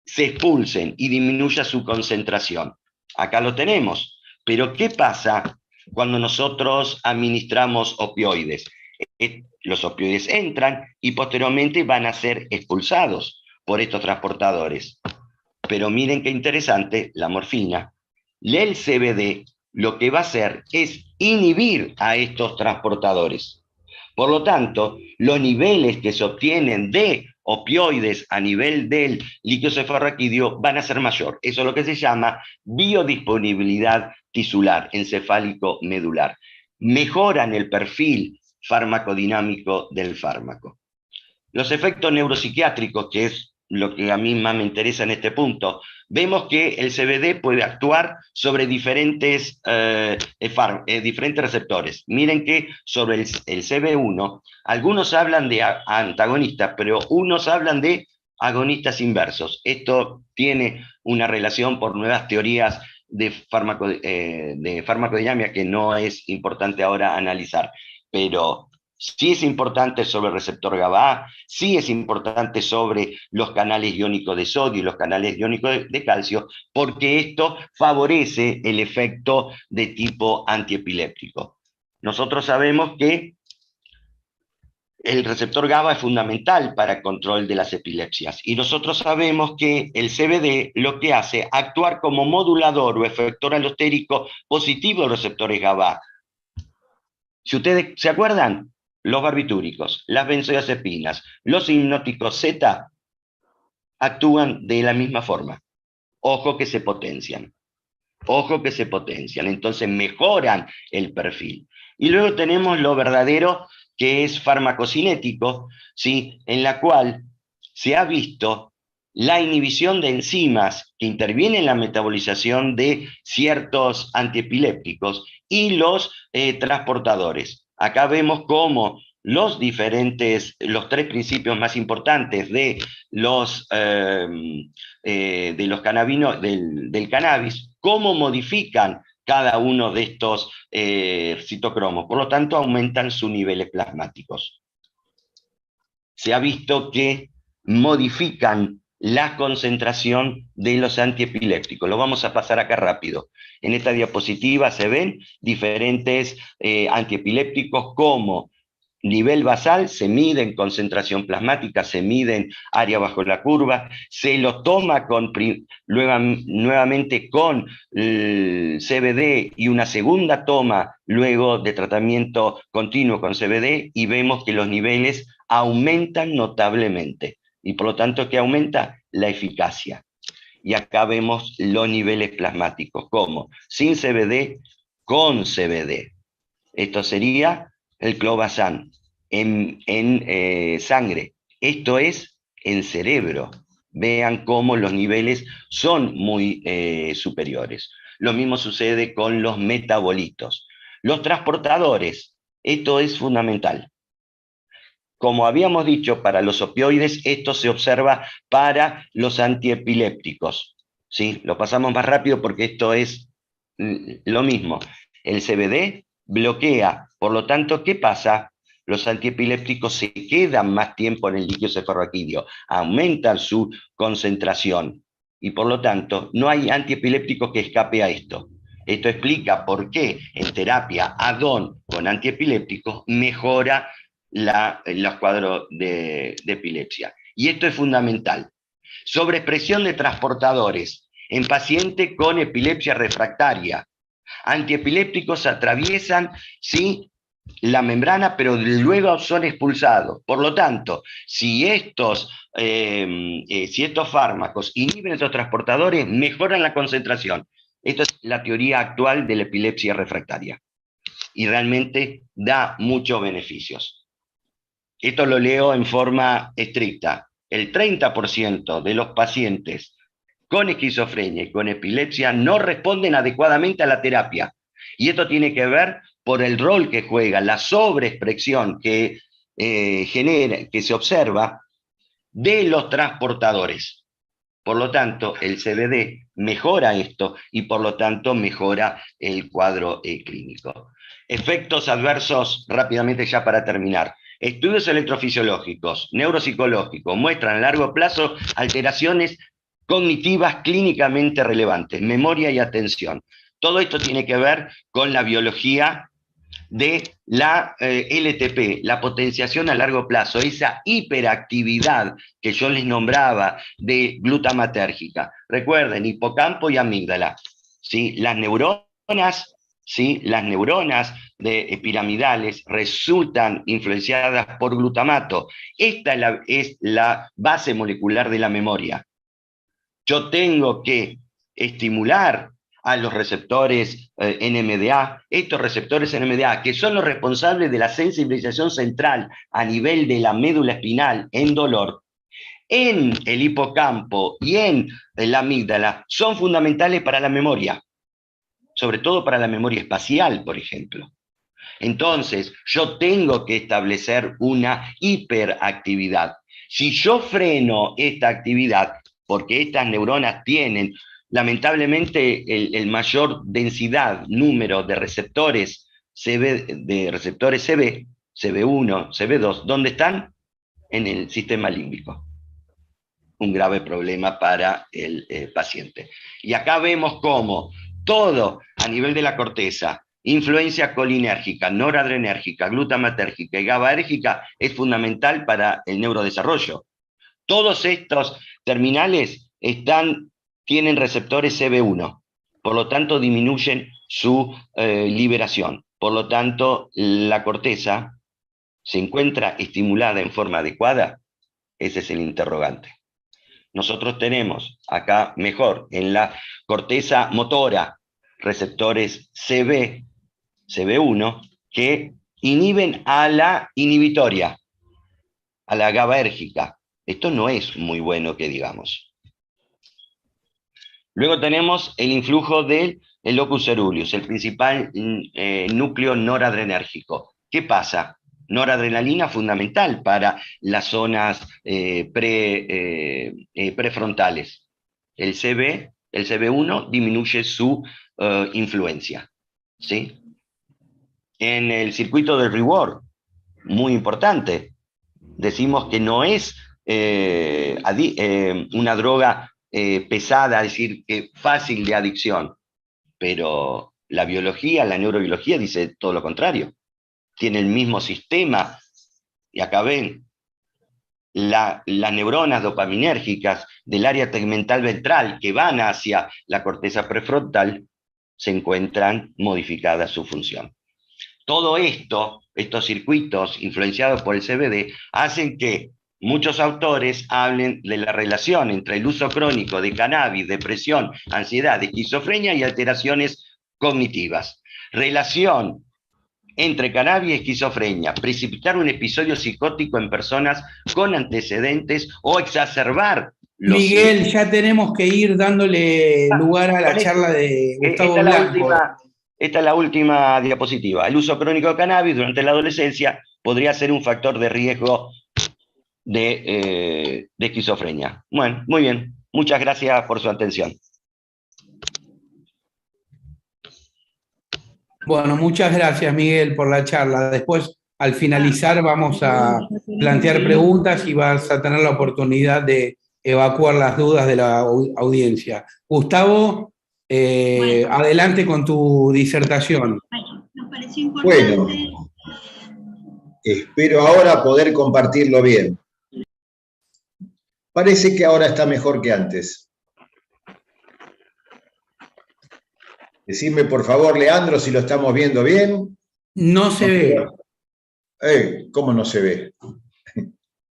se expulsen y disminuya su concentración. Acá lo tenemos, pero ¿qué pasa cuando nosotros administramos opioides. Los opioides entran y posteriormente van a ser expulsados por estos transportadores. Pero miren qué interesante, la morfina, el CBD lo que va a hacer es inhibir a estos transportadores. Por lo tanto, los niveles que se obtienen de opioides a nivel del líquido cefalorraquídeo van a ser mayor. Eso es lo que se llama biodisponibilidad tisular, encefálico medular. Mejoran el perfil farmacodinámico del fármaco. Los efectos neuropsiquiátricos, que es lo que a mí más me interesa en este punto, vemos que el CBD puede actuar sobre diferentes receptores. Miren que sobre el CB1, algunos hablan de antagonistas, pero unos hablan de agonistas inversos. Esto tiene una relación por nuevas teorías de farmacodinámica que no es importante ahora analizar, pero sí es importante sobre el receptor GABA, sí es importante sobre los canales iónicos de sodio y los canales iónicos de calcio, porque esto favorece el efecto de tipo antiepiléptico. Nosotros sabemos que el receptor GABA es fundamental para el control de las epilepsias, y nosotros sabemos que el CBD lo que hace es actuar como modulador o efector alostérico positivo de los receptores GABA. Si ustedes se acuerdan, los barbitúricos, las benzodiazepinas, los hipnóticos Z actúan de la misma forma. Ojo que se potencian. Ojo que se potencian. Entonces mejoran el perfil. Y luego tenemos lo verdadero, que es farmacocinético, ¿sí? En la cual se ha visto la inhibición de enzimas que intervienen en la metabolización de ciertos antiepilépticos y los transportadores. Acá vemos cómo los tres principios más importantes de los cannabinos, del cannabis, cómo modifican cada uno de estos citocromos. Por lo tanto, aumentan sus niveles plasmáticos. Se ha visto que modifican la concentración de los antiepilépticos. Lo vamos a pasar acá rápido. En esta diapositiva se ven diferentes antiepilépticos como nivel basal, se mide en concentración plasmática, se mide en área bajo la curva, se lo toma nuevamente con el CBD y una segunda toma luego de tratamiento continuo con CBD, y vemos que los niveles aumentan notablemente. Y por lo tanto, ¿qué aumenta? La eficacia. Y acá vemos los niveles plasmáticos, como sin CBD, con CBD. Esto sería el clobazam en sangre. Esto es en cerebro. Vean cómo los niveles son muy superiores. Lo mismo sucede con los metabolitos. Los transportadores, esto es fundamental. Como habíamos dicho, para los opioides, esto se observa para los antiepilépticos. ¿Sí? Lo pasamos más rápido porque esto es lo mismo. El CBD bloquea, por lo tanto, ¿qué pasa? Los antiepilépticos se quedan más tiempo en el líquido cefalorraquídeo, aumentan su concentración, y por lo tanto, no hay antiepiléptico que escape a esto. Esto explica por qué en terapia add-on con antiepilépticos mejora los cuadros de epilepsia. Y esto es fundamental. Sobreexpresión de transportadores en pacientes con epilepsia refractaria. Antiepilépticos atraviesan, sí, la membrana, pero luego son expulsados. Por lo tanto, si estos fármacos inhiben estos transportadores, mejoran la concentración. Esta es la teoría actual de la epilepsia refractaria. Y realmente da muchos beneficios. Esto lo leo en forma estricta. El 30% de los pacientes con esquizofrenia y con epilepsia no responden adecuadamente a la terapia. Y esto tiene que ver por el rol que juega, la sobreexpresión que que se observa de los transportadores. Por lo tanto, el CBD mejora esto y por lo tanto mejora el cuadro clínico. Efectos adversos, rápidamente ya para terminar. Estudios electrofisiológicos, neuropsicológicos, muestran a largo plazo alteraciones cognitivas clínicamente relevantes, memoria y atención. Todo esto tiene que ver con la biología de la LTP, la potenciación a largo plazo, esa hiperactividad que yo les nombraba de glutamatérgica. Recuerden, hipocampo y amígdala. ¿Sí? Las neuronas, ¿sí? Las neuronas piramidales resultan influenciadas por glutamato. Esta es la base molecular de la memoria. Yo tengo que estimular a los receptores NMDA, estos receptores NMDA, que son los responsables de la sensibilización central a nivel de la médula espinal en dolor, en el hipocampo y en la amígdala, son fundamentales para la memoria, sobre todo para la memoria espacial, por ejemplo. Entonces, yo tengo que establecer una hiperactividad. Si yo freno esta actividad, porque estas neuronas tienen lamentablemente el mayor densidad, número de receptores CB, CB1, CB2, ¿dónde están? En el sistema límbico. Un grave problema para el paciente. Y acá vemos cómo todo a nivel de la corteza, influencia colinérgica, noradrenérgica, glutamatérgica y GABAérgica es fundamental para el neurodesarrollo. Todos estos terminales tienen receptores CB1, por lo tanto disminuyen su liberación. Por lo tanto, la corteza se encuentra estimulada en forma adecuada. Ese es el interrogante. Nosotros tenemos acá mejor, en la corteza motora, receptores CB1, que inhiben a la inhibitoria, a la GABAérgica. Esto no es muy bueno que digamos. Luego tenemos el influjo del locus coeruleus, el principal núcleo noradrenérgico. ¿Qué pasa? Noradrenalina fundamental para las zonas prefrontales. El CB1 disminuye su influencia. ¿Sí? En el circuito del reward, muy importante, decimos que no es una droga pesada, es decir, fácil de adicción, pero la biología, la neurobiología dice todo lo contrario. Tiene el mismo sistema, y acá ven, las neuronas dopaminérgicas del área tegmental ventral que van hacia la corteza prefrontal, se encuentran modificadas su función. Todo esto, estos circuitos influenciados por el CBD, hacen que muchos autores hablen de la relación entre el uso crónico de cannabis, depresión, ansiedad, esquizofrenia y alteraciones cognitivas. Relación entre cannabis y esquizofrenia, precipitar un episodio psicótico en personas con antecedentes o exacerbar los... Miguel, ya tenemos que ir dándole lugar a la charla de Gustavo Blanco. Esta es la última diapositiva. El uso crónico de cannabis durante la adolescencia podría ser un factor de riesgo de esquizofrenia. Bueno, muy bien. Muchas gracias por su atención. Bueno, muchas gracias, Miguel, por la charla. Después, al finalizar, vamos a plantear preguntas y vas a tener la oportunidad de evacuar las dudas de la audiencia. Gustavo, bueno, adelante con tu disertación. Bueno, nos pareció importante. Bueno, espero ahora poder compartirlo bien. Parece que ahora está mejor que antes. Decidme, por favor, Leandro, si lo estamos viendo bien. No se ve. ¿Cómo no se ve?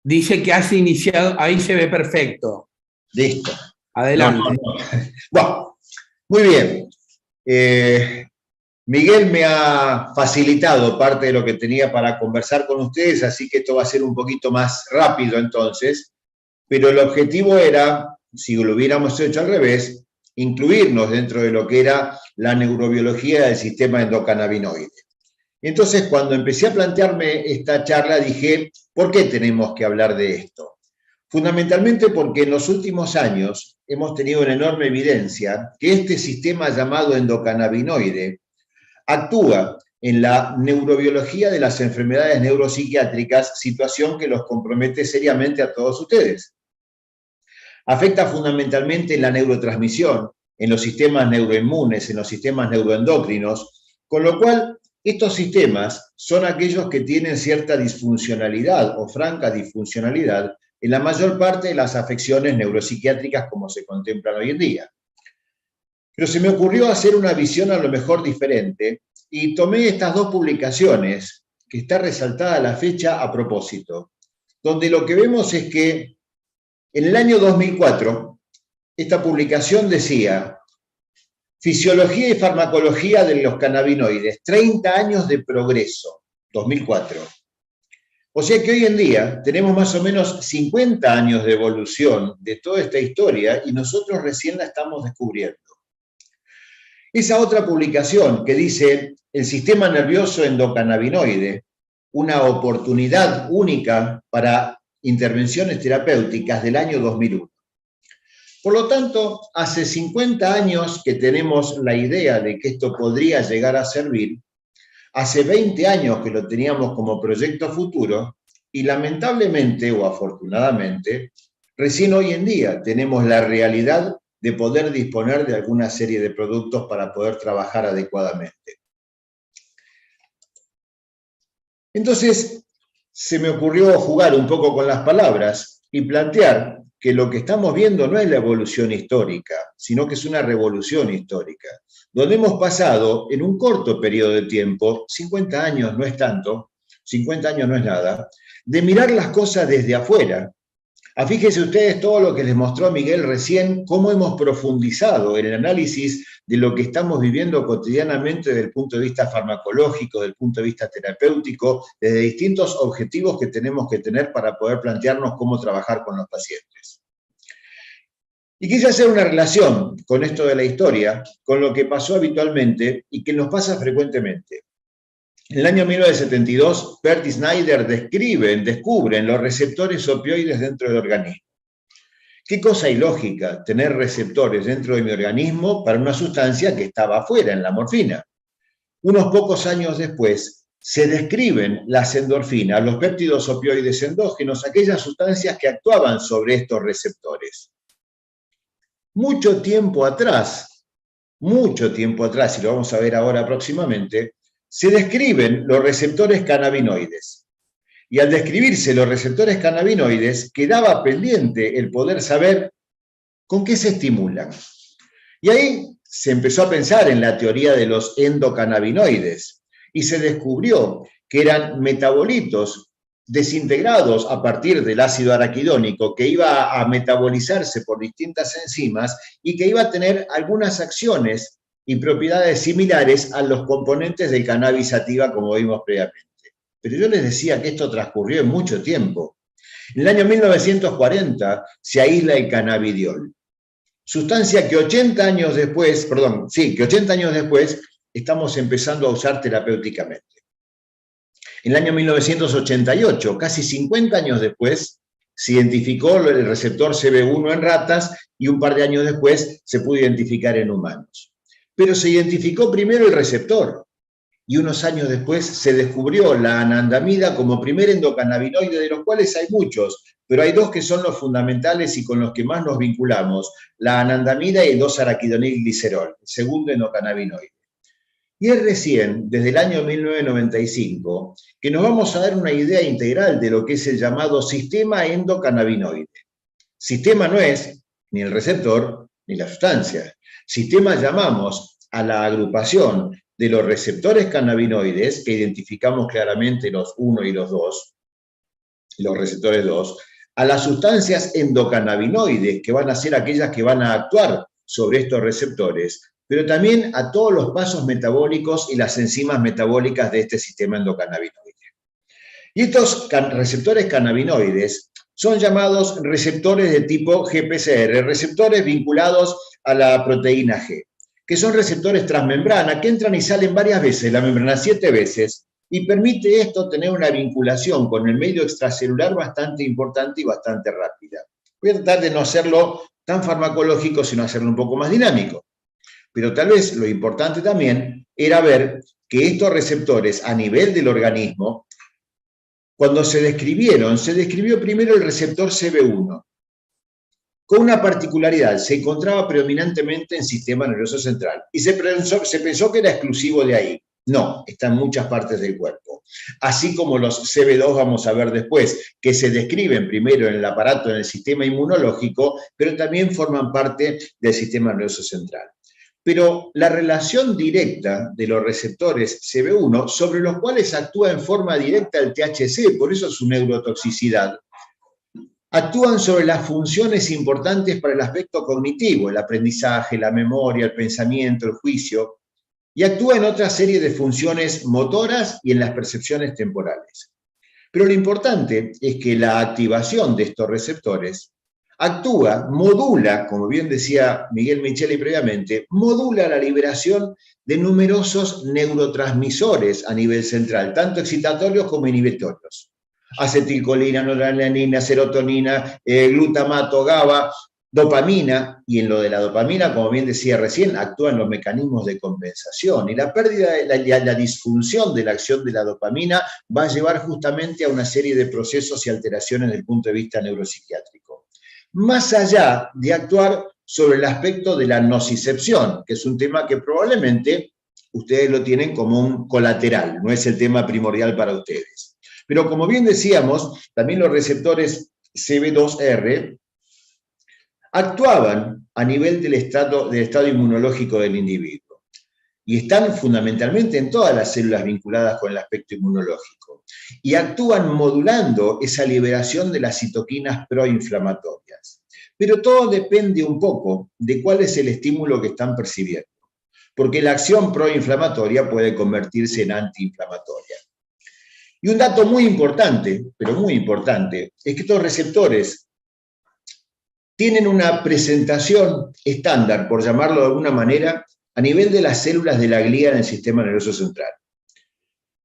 Dice que has iniciado, ahí se ve perfecto. Listo. Adelante. Bueno, muy bien. Miguel me ha facilitado parte de lo que tenía para conversar con ustedes, así que esto va a ser un poquito más rápido entonces, pero el objetivo era, si lo hubiéramos hecho al revés, incluirnos dentro de lo que era la neurobiología del sistema endocannabinoide. Entonces, cuando empecé a plantearme esta charla, dije, ¿por qué tenemos que hablar de esto? Fundamentalmente porque en los últimos años hemos tenido una enorme evidencia que este sistema llamado endocannabinoide actúa en la neurobiología de las enfermedades neuropsiquiátricas, situación que los compromete seriamente a todos ustedes. Afecta fundamentalmente en la neurotransmisión, en los sistemas neuroinmunes, en los sistemas neuroendocrinos, con lo cual estos sistemas son aquellos que tienen cierta disfuncionalidad o franca disfuncionalidad en la mayor parte de las afecciones neuropsiquiátricas como se contemplan hoy en día. Pero se me ocurrió hacer una visión a lo mejor diferente y tomé estas dos publicaciones, que está resaltada la fecha a propósito, donde lo que vemos es que en el año 2004, esta publicación decía: Fisiología y farmacología de los cannabinoides, 30 años de progreso, 2004. O sea que hoy en día tenemos más o menos 50 años de evolución de toda esta historia y nosotros recién la estamos descubriendo. Esa otra publicación que dice el sistema nervioso endocannabinoide, una oportunidad única para intervenciones terapéuticas, del año 2001. Por lo tanto, hace 50 años que tenemos la idea de que esto podría llegar a servir, hace 20 años que lo teníamos como proyecto futuro y lamentablemente o afortunadamente, recién hoy en día tenemos la realidad de poder disponer de alguna serie de productos para poder trabajar adecuadamente. Entonces, se me ocurrió jugar un poco con las palabras y plantear que lo que estamos viendo no es la evolución histórica, sino que es una revolución histórica, donde hemos pasado en un corto periodo de tiempo, 50 años no es tanto, 50 años no es nada, de mirar las cosas desde afuera. Fíjense ustedes todo lo que les mostró Miguel recién, cómo hemos profundizado en el análisis de lo que estamos viviendo cotidianamente desde el punto de vista farmacológico, desde el punto de vista terapéutico, desde distintos objetivos que tenemos que tener para poder plantearnos cómo trabajar con los pacientes. Y quise hacer una relación con esto de la historia, con lo que pasó habitualmente y que nos pasa frecuentemente. En el año 1972, Bert y Snyder descubren los receptores opioides dentro del organismo. ¿Qué cosa ilógica tener receptores dentro de mi organismo para una sustancia que estaba afuera, en la morfina? Unos pocos años después, se describen las endorfinas, los péptidos opioides endógenos, aquellas sustancias que actuaban sobre estos receptores. Mucho tiempo atrás, y lo vamos a ver ahora próximamente, se describen los receptores cannabinoides. Y al describirse los receptores cannabinoides, quedaba pendiente el poder saber con qué se estimulan. Y ahí se empezó a pensar en la teoría de los endocannabinoides y se descubrió que eran metabolitos desintegrados a partir del ácido araquidónico que iba a metabolizarse por distintas enzimas y que iba a tener algunas acciones y propiedades similares a los componentes del cannabis sativa, como vimos previamente. Pero yo les decía que esto transcurrió en mucho tiempo. En el año 1940 se aísla el cannabidiol, sustancia que 80 años después estamos empezando a usar terapéuticamente. En el año 1988, casi 50 años después, se identificó el receptor CB1 en ratas y un par de años después se pudo identificar en humanos. Pero se identificó primero el receptor y unos años después se descubrió la anandamida como primer endocannabinoide, de los cuales hay muchos, pero hay dos que son los fundamentales y con los que más nos vinculamos, la anandamida y el 2-araquidonilglicerol, el segundo endocannabinoide. Y es recién, desde el año 1995, que nos vamos a dar una idea integral de lo que es el llamado sistema endocannabinoide. Sistema no es ni el receptor ni la sustancia. Sistema llamamos a la agrupación de los receptores cannabinoides, que identificamos claramente los 1 y los 2, los receptores 2, a las sustancias endocannabinoides, que van a ser aquellas que van a actuar sobre estos receptores, pero también a todos los pasos metabólicos y las enzimas metabólicas de este sistema endocannabinoide. Y estos receptores cannabinoides son llamados receptores de tipo GPCR, receptores vinculados a la proteína G, que son receptores transmembrana que entran y salen varias veces, la membrana 7 veces, y permite esto tener una vinculación con el medio extracelular bastante importante y bastante rápida. Voy a tratar de no hacerlo tan farmacológico, sino hacerlo un poco más dinámico. Pero tal vez lo importante también era ver que estos receptores a nivel del organismo, cuando se describió primero el receptor CB1, con una particularidad: se encontraba predominantemente en sistema nervioso central, y se pensó que era exclusivo de ahí. No, está en muchas partes del cuerpo. Así como los CB2, vamos a ver después, que se describen primero en el aparato, en el sistema inmunológico, pero también forman parte del sistema nervioso central. Pero la relación directa de los receptores CB1, sobre los cuales actúa en forma directa el THC, por eso su neurotoxicidad, actúan sobre las funciones importantes para el aspecto cognitivo, el aprendizaje, la memoria, el pensamiento, el juicio, y actúa en otra serie de funciones motoras y en las percepciones temporales. Pero lo importante es que la activación de estos receptores actúa, modula, como bien decía Miguel Micheli previamente, modula la liberación de numerosos neurotransmisores a nivel central, tanto excitatorios como inhibitorios. Acetilcolina, noradrenalina, serotonina, glutamato, GABA, dopamina, y en lo de la dopamina, como bien decía recién, actúan los mecanismos de compensación, y la pérdida, la disfunción de la acción de la dopamina va a llevar justamente a una serie de procesos y alteraciones desde el punto de vista neuropsiquiátrico. Más allá de actuar sobre el aspecto de la nocicepción, que es un tema que probablemente ustedes lo tienen como un colateral, no es el tema primordial para ustedes. Pero como bien decíamos, también los receptores CB2R actuaban a nivel del estado inmunológico del individuo, y están fundamentalmente en todas las células vinculadas con el aspecto inmunológico, y actúan modulando esa liberación de las citoquinas proinflamatorias. Pero todo depende un poco de cuál es el estímulo que están percibiendo, porque la acción proinflamatoria puede convertirse en antiinflamatoria. Y un dato muy importante, pero muy importante, es que estos receptores tienen una presentación estándar, por llamarlo de alguna manera, a nivel de las células de la glía en el sistema nervioso central.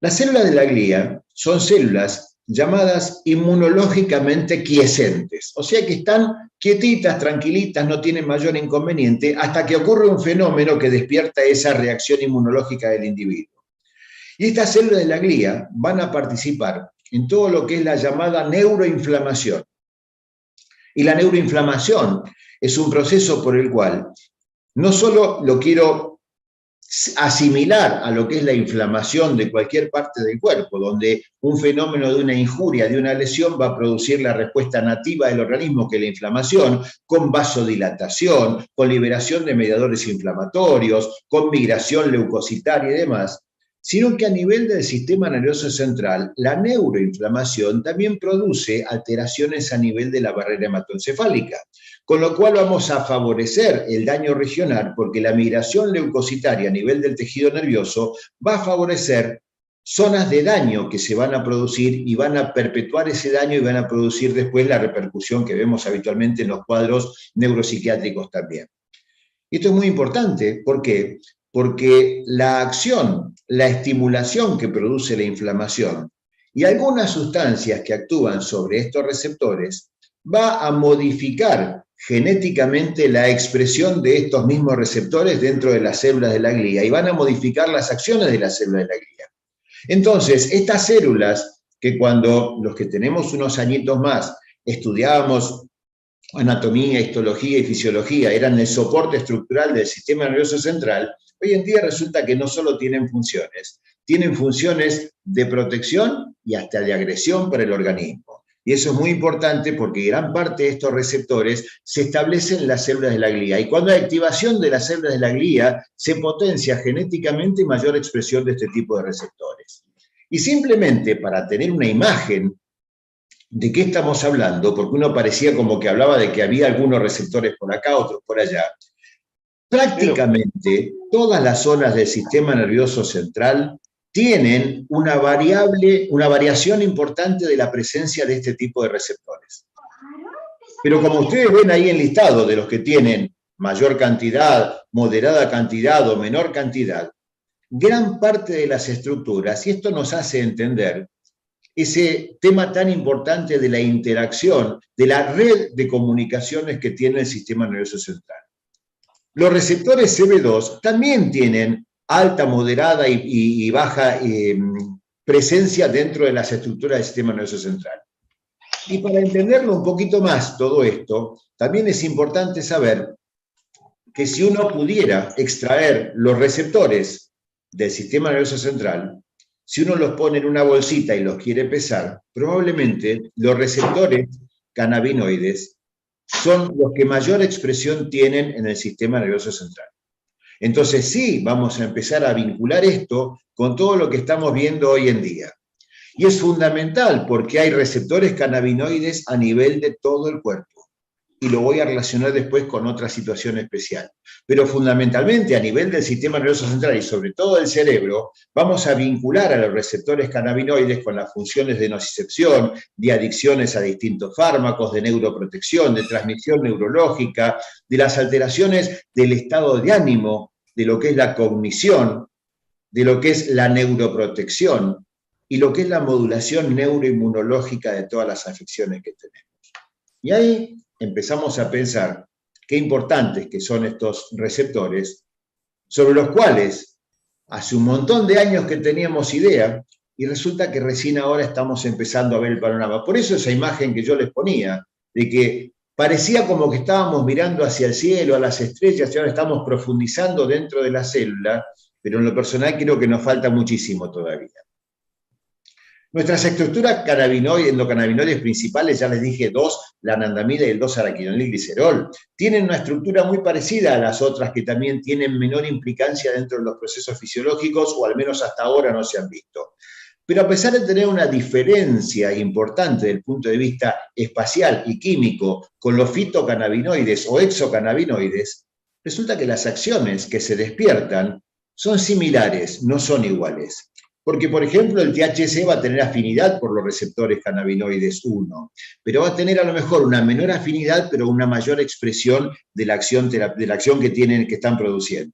Las células de la glía son células llamadas inmunológicamente quiescentes, o sea que están quietitas, tranquilitas, no tienen mayor inconveniente, hasta que ocurre un fenómeno que despierta esa reacción inmunológica del individuo. Y estas células de la glía van a participar en todo lo que es la llamada neuroinflamación. Y la neuroinflamación es un proceso por el cual no solo lo quiero asimilar a lo que es la inflamación de cualquier parte del cuerpo, donde un fenómeno de una injuria, de una lesión, va a producir la respuesta nativa del organismo, que es la inflamación, con vasodilatación, con liberación de mediadores inflamatorios, con migración leucocitaria y demás, sino que a nivel del sistema nervioso central, la neuroinflamación también produce alteraciones a nivel de la barrera hematoencefálica, con lo cual vamos a favorecer el daño regional, porque la migración leucocitaria a nivel del tejido nervioso va a favorecer zonas de daño que se van a producir y van a perpetuar ese daño y van a producir después la repercusión que vemos habitualmente en los cuadros neuropsiquiátricos también. Y esto es muy importante, ¿por qué? Porque la acción, la estimulación que produce la inflamación y algunas sustancias que actúan sobre estos receptores va a modificar genéticamente la expresión de estos mismos receptores dentro de las células de la glía y van a modificar las acciones de las células de la glía. Entonces, estas células, que cuando los que tenemos unos añitos más estudiábamos anatomía, histología y fisiología, eran el soporte estructural del sistema nervioso central, hoy en día resulta que no solo tienen funciones de protección y hasta de agresión para el organismo. Y eso es muy importante porque gran parte de estos receptores se establecen en las células de la glía. Y cuando hay activación de las células de la glía, se potencia genéticamente mayor expresión de este tipo de receptores. Y simplemente para tener una imagen de qué estamos hablando, porque uno parecía como que hablaba de que había algunos receptores por acá, otros por allá, prácticamente todas las zonas del sistema nervioso central tienen una variación importante de la presencia de este tipo de receptores. Pero como ustedes ven ahí enlistado, de los que tienen mayor cantidad, moderada cantidad o menor cantidad, gran parte de las estructuras, y esto nos hace entender ese tema tan importante de la interacción, de la red de comunicaciones que tiene el sistema nervioso central. Los receptores CB2 también tienen alta, moderada y baja presencia dentro de las estructuras del sistema nervioso central. Y para entenderlo un poquito más todo esto, también es importante saber que si uno pudiera extraer los receptores del sistema nervioso central, si uno los pone en una bolsita y los quiere pesar, probablemente los receptores cannabinoides son los que mayor expresión tienen en el sistema nervioso central. Entonces sí, vamos a empezar a vincular esto con todo lo que estamos viendo hoy en día. Y es fundamental porque hay receptores cannabinoides a nivel de todo el cuerpo. Y lo voy a relacionar después con otra situación especial. Pero fundamentalmente a nivel del sistema nervioso central y sobre todo del cerebro, vamos a vincular a los receptores cannabinoides con las funciones de nocicepción, de adicciones a distintos fármacos, de neuroprotección, de transmisión neurológica, de las alteraciones del estado de ánimo, de lo que es la cognición, de lo que es la neuroprotección y lo que es la modulación neuroinmunológica de todas las afecciones que tenemos. Y ahí empezamos a pensar qué importantes que son estos receptores, sobre los cuales hace un montón de años que teníamos idea, y resulta que recién ahora estamos empezando a ver el panorama. Por eso esa imagen que yo les ponía, de que parecía como que estábamos mirando hacia el cielo, a las estrellas, y ahora estamos profundizando dentro de la célula, pero en lo personal creo que nos falta muchísimo todavía. Nuestras estructuras endocannabinoides principales, ya les dije dos, la anandamida y el 2-araquidonilglicerol, tienen una estructura muy parecida a las otras que también tienen menor implicancia dentro de los procesos fisiológicos, o al menos hasta ahora no se han visto. Pero a pesar de tener una diferencia importante desde el punto de vista espacial y químico con los fitocannabinoides o exocannabinoides, resulta que las acciones que se despiertan son similares, no son iguales. Porque, por ejemplo, el THC va a tener afinidad por los receptores cannabinoides 1, pero va a tener a lo mejor una menor afinidad, pero una mayor expresión de la acción que están produciendo.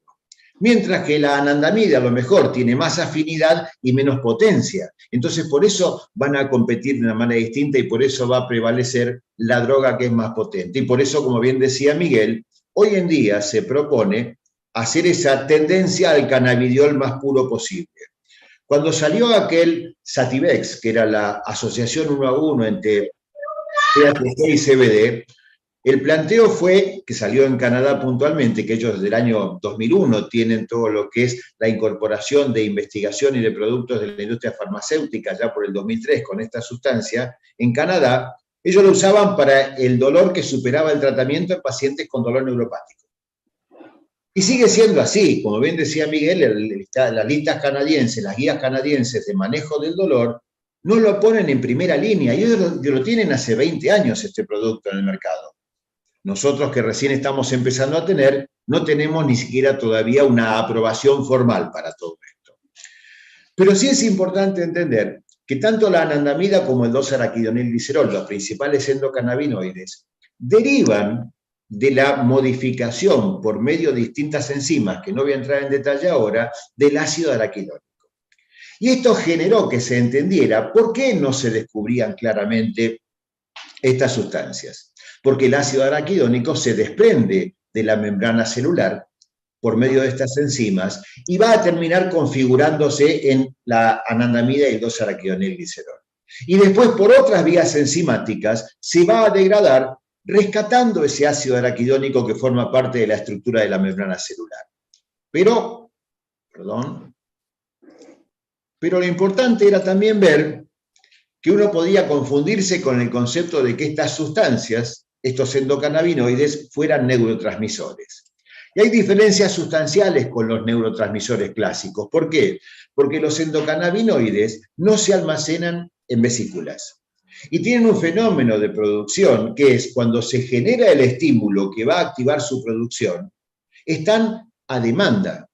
Mientras que la anandamida a lo mejor tiene más afinidad y menos potencia. Entonces, por eso van a competir de una manera distinta y por eso va a prevalecer la droga que es más potente. Y por eso, como bien decía Miguel, hoy en día se propone hacer esa tendencia al cannabidiol más puro posible. Cuando salió aquel Sativex, que era la asociación 1 a 1 entre THC y CBD, el planteo fue, que salió en Canadá puntualmente, que ellos desde el año 2001 tienen todo lo que es la incorporación de investigación y de productos de la industria farmacéutica, ya por el 2003 con esta sustancia, en Canadá, ellos lo usaban para el dolor que superaba el tratamiento en pacientes con dolor neuropático. Y sigue siendo así, como bien decía Miguel, las listas canadienses, las guías canadienses de manejo del dolor, no lo ponen en primera línea, y ellos lo tienen hace 20 años este producto en el mercado. Nosotros que recién estamos empezando a tener, no tenemos ni siquiera todavía una aprobación formal para todo esto. Pero sí es importante entender que tanto la anandamida como el 2-araquidonilglicerol, los principales endocannabinoides, derivan de la modificación por medio de distintas enzimas, que no voy a entrar en detalle ahora, del ácido araquidónico. Y esto generó que se entendiera por qué no se descubrían claramente estas sustancias. Porque el ácido araquidónico se desprende de la membrana celular por medio de estas enzimas y va a terminar configurándose en la anandamida y el 2-araquidonilglicerol. Y después, por otras vías enzimáticas, se va a degradar rescatando ese ácido araquidónico que forma parte de la estructura de la membrana celular. Pero lo importante era también ver que uno podía confundirse con el concepto de que estas sustancias, estos endocannabinoides, fueran neurotransmisores. Y hay diferencias sustanciales con los neurotransmisores clásicos. ¿Por qué? Porque los endocannabinoides no se almacenan en vesículas. Y tienen un fenómeno de producción que es cuando se genera el estímulo que va a activar su producción, están a demanda.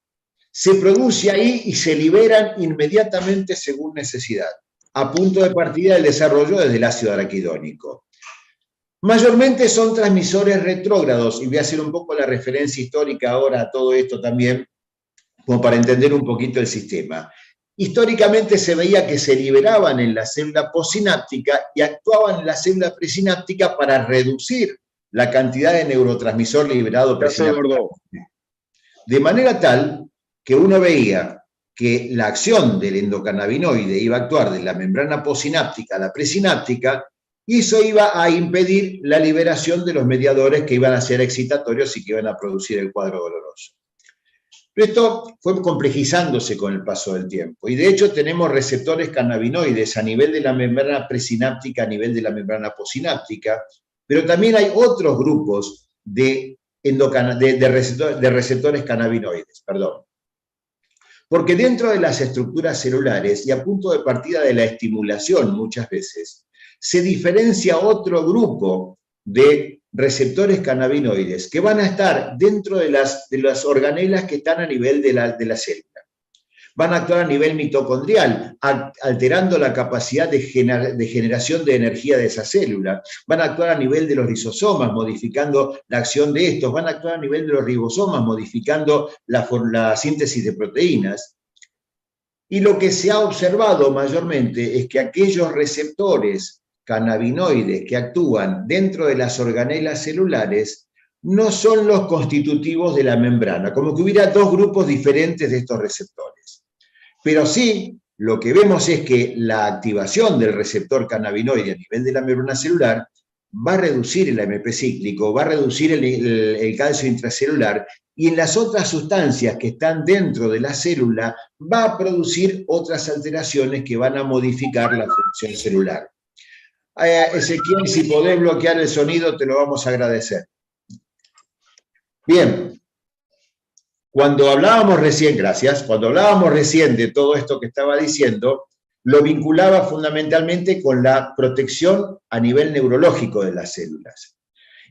Se produce ahí y se liberan inmediatamente según necesidad, a punto de partida del desarrollo desde el ácido araquidónico. Mayormente son transmisores retrógrados, y voy a hacer un poco la referencia histórica ahora a todo esto también, como para entender un poquito el sistema. Históricamente se veía que se liberaban en la célula postsináptica y actuaban en la célula presináptica para reducir la cantidad de neurotransmisor liberado presinápticamente. De manera tal que uno veía que la acción del endocannabinoide iba a actuar de la membrana postsináptica a la presináptica y eso iba a impedir la liberación de los mediadores que iban a ser excitatorios y que iban a producir el cuadro doloroso. Pero esto fue complejizándose con el paso del tiempo, y de hecho tenemos receptores cannabinoides a nivel de la membrana presináptica, a nivel de la membrana posináptica, pero también hay otros grupos de receptores cannabinoides, perdón. Porque dentro de las estructuras celulares, y a punto de partida de la estimulación muchas veces, se diferencia otro grupo de receptores cannabinoides que van a estar dentro de las organelas que están a nivel de la célula. Van a actuar a nivel mitocondrial, alterando la capacidad de generación de energía de esa célula. Van a actuar a nivel de los lisosomas, modificando la acción de estos. Van a actuar a nivel de los ribosomas, modificando la síntesis de proteínas. Y lo que se ha observado mayormente es que aquellos receptores cannabinoides que actúan dentro de las organelas celulares no son los constitutivos de la membrana, como que hubiera dos grupos diferentes de estos receptores. Pero sí, lo que vemos es que la activación del receptor cannabinoide a nivel de la membrana celular va a reducir el AMP cíclico, va a reducir el calcio intracelular, y en las otras sustancias que están dentro de la célula va a producir otras alteraciones que van a modificar la función celular. Ezequiel, si podés bloquear el sonido, te lo vamos a agradecer. Bien. Cuando hablábamos recién, gracias, cuando hablábamos recién de todo esto que estaba diciendo, lo vinculaba fundamentalmente con la protección a nivel neurológico de las células.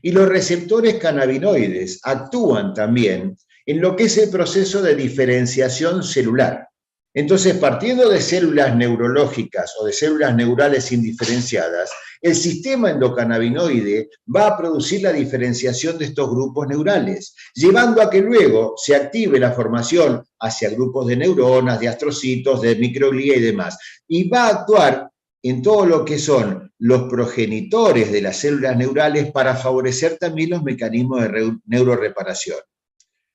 Y los receptores cannabinoides actúan también en lo que es el proceso de diferenciación celular. Entonces, partiendo de células neurológicas o de células neurales indiferenciadas, el sistema endocannabinoide va a producir la diferenciación de estos grupos neurales, llevando a que luego se active la formación hacia grupos de neuronas, de astrocitos, de microglía y demás. Y va a actuar en todo lo que son los progenitores de las células neurales para favorecer también los mecanismos de neuroreparación.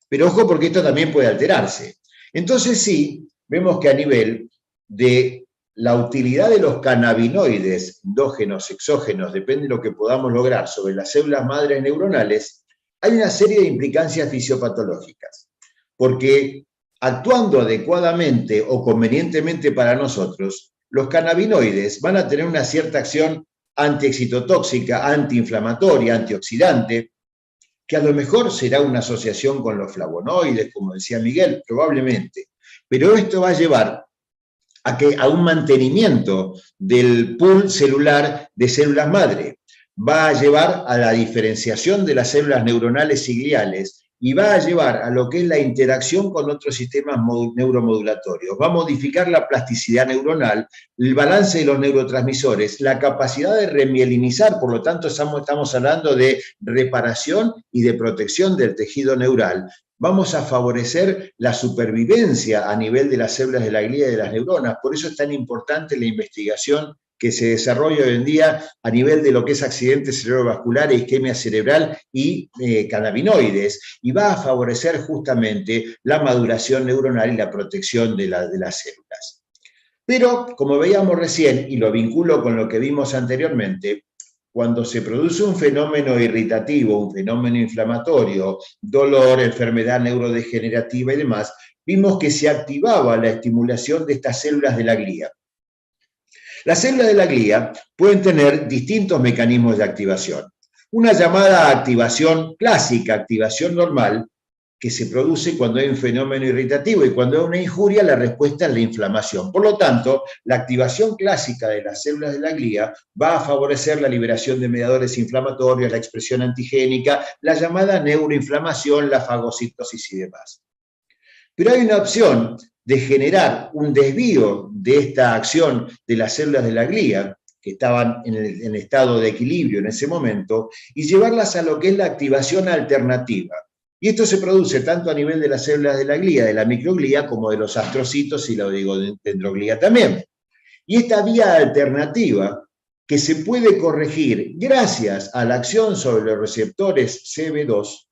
Pero ojo, porque esto también puede alterarse. Entonces sí, vemos que a nivel de la utilidad de los cannabinoides, endógenos, exógenos, depende de lo que podamos lograr sobre las células madres neuronales, hay una serie de implicancias fisiopatológicas. Porque actuando adecuadamente o convenientemente para nosotros, los cannabinoides van a tener una cierta acción antiexcitotóxica, antiinflamatoria, antioxidante, que a lo mejor será una asociación con los flavonoides, como decía Miguel, probablemente. Pero esto va a llevar a un mantenimiento del pool celular de células madre. Va a llevar a la diferenciación de las células neuronales y gliales y va a llevar a lo que es la interacción con otros sistemas neuromodulatorios. Va a modificar la plasticidad neuronal, el balance de los neurotransmisores, la capacidad de remielinizar, por lo tanto estamos hablando de reparación y de protección del tejido neural. Vamos a favorecer la supervivencia a nivel de las células de la glía y de las neuronas. Por eso es tan importante la investigación que se desarrolla hoy en día a nivel de lo que es accidentes cerebrovasculares, isquemia cerebral y cannabinoides, y va a favorecer justamente la maduración neuronal y la protección de las células. Pero, como veíamos recién, y lo vinculo con lo que vimos anteriormente, cuando se produce un fenómeno irritativo, un fenómeno inflamatorio, dolor, enfermedad neurodegenerativa y demás, vimos que se activaba la estimulación de estas células de la glía. Las células de la glía pueden tener distintos mecanismos de activación. Una llamada activación clásica, activación normal, que se produce cuando hay un fenómeno irritativo, y cuando hay una injuria la respuesta es la inflamación. Por lo tanto, la activación clásica de las células de la glía va a favorecer la liberación de mediadores inflamatorios, la expresión antigénica, la llamada neuroinflamación, la fagocitosis y demás. Pero hay una opción de generar un desvío de esta acción de las células de la glía, que estaban en estado de equilibrio en ese momento, y llevarlas a lo que es la activación alternativa. Y esto se produce tanto a nivel de las células de la glía, de la microglía, como de los astrocitos y la oligodendroglía también. Y esta vía alternativa, que se puede corregir gracias a la acción sobre los receptores CB2,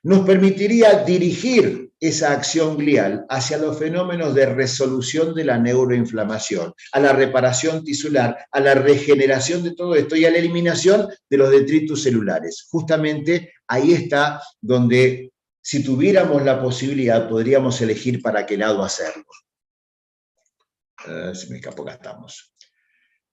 nos permitiría dirigir esa acción glial hacia los fenómenos de resolución de la neuroinflamación, a la reparación tisular, a la regeneración de todo esto y a la eliminación de los detritus celulares. Justamente ahí está donde, si tuviéramos la posibilidad, podríamos elegir para qué lado hacerlo. Se me escapó, acá estamos.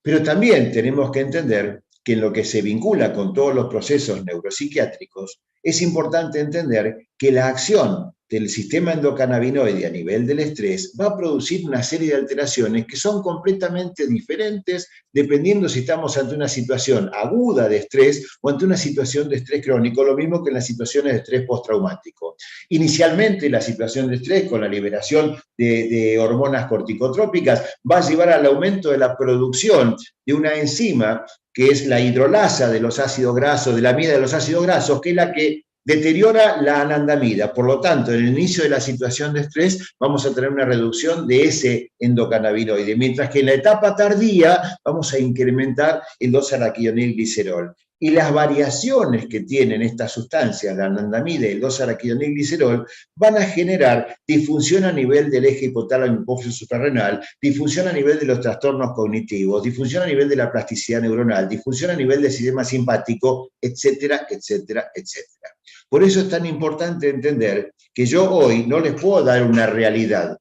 Pero también tenemos que entender que en lo que se vincula con todos los procesos neuropsiquiátricos, es importante entender que la acción del sistema endocannabinoide a nivel del estrés va a producir una serie de alteraciones que son completamente diferentes dependiendo si estamos ante una situación aguda de estrés o ante una situación de estrés crónico, lo mismo que en las situaciones de estrés postraumático. Inicialmente, la situación de estrés con la liberación de hormonas corticotrópicas va a llevar al aumento de la producción de una enzima que es la hidrolasa de los ácidos grasos, de la amida de los ácidos grasos, que es la que deteriora la anandamida. Por lo tanto, en el inicio de la situación de estrés vamos a tener una reducción de ese endocannabinoide, mientras que en la etapa tardía vamos a incrementar el 2-araquidonilglicerol. Y las variaciones que tienen estas sustancias, la anandamida y el 2-araquidonilglicerol, van a generar disfunción a nivel del eje hipotálamo hipófisis suprarrenal, disfunción a nivel de los trastornos cognitivos, disfunción a nivel de la plasticidad neuronal, disfunción a nivel del sistema simpático, etcétera, etcétera, etcétera. Por eso es tan importante entender que yo hoy no les puedo dar una realidad.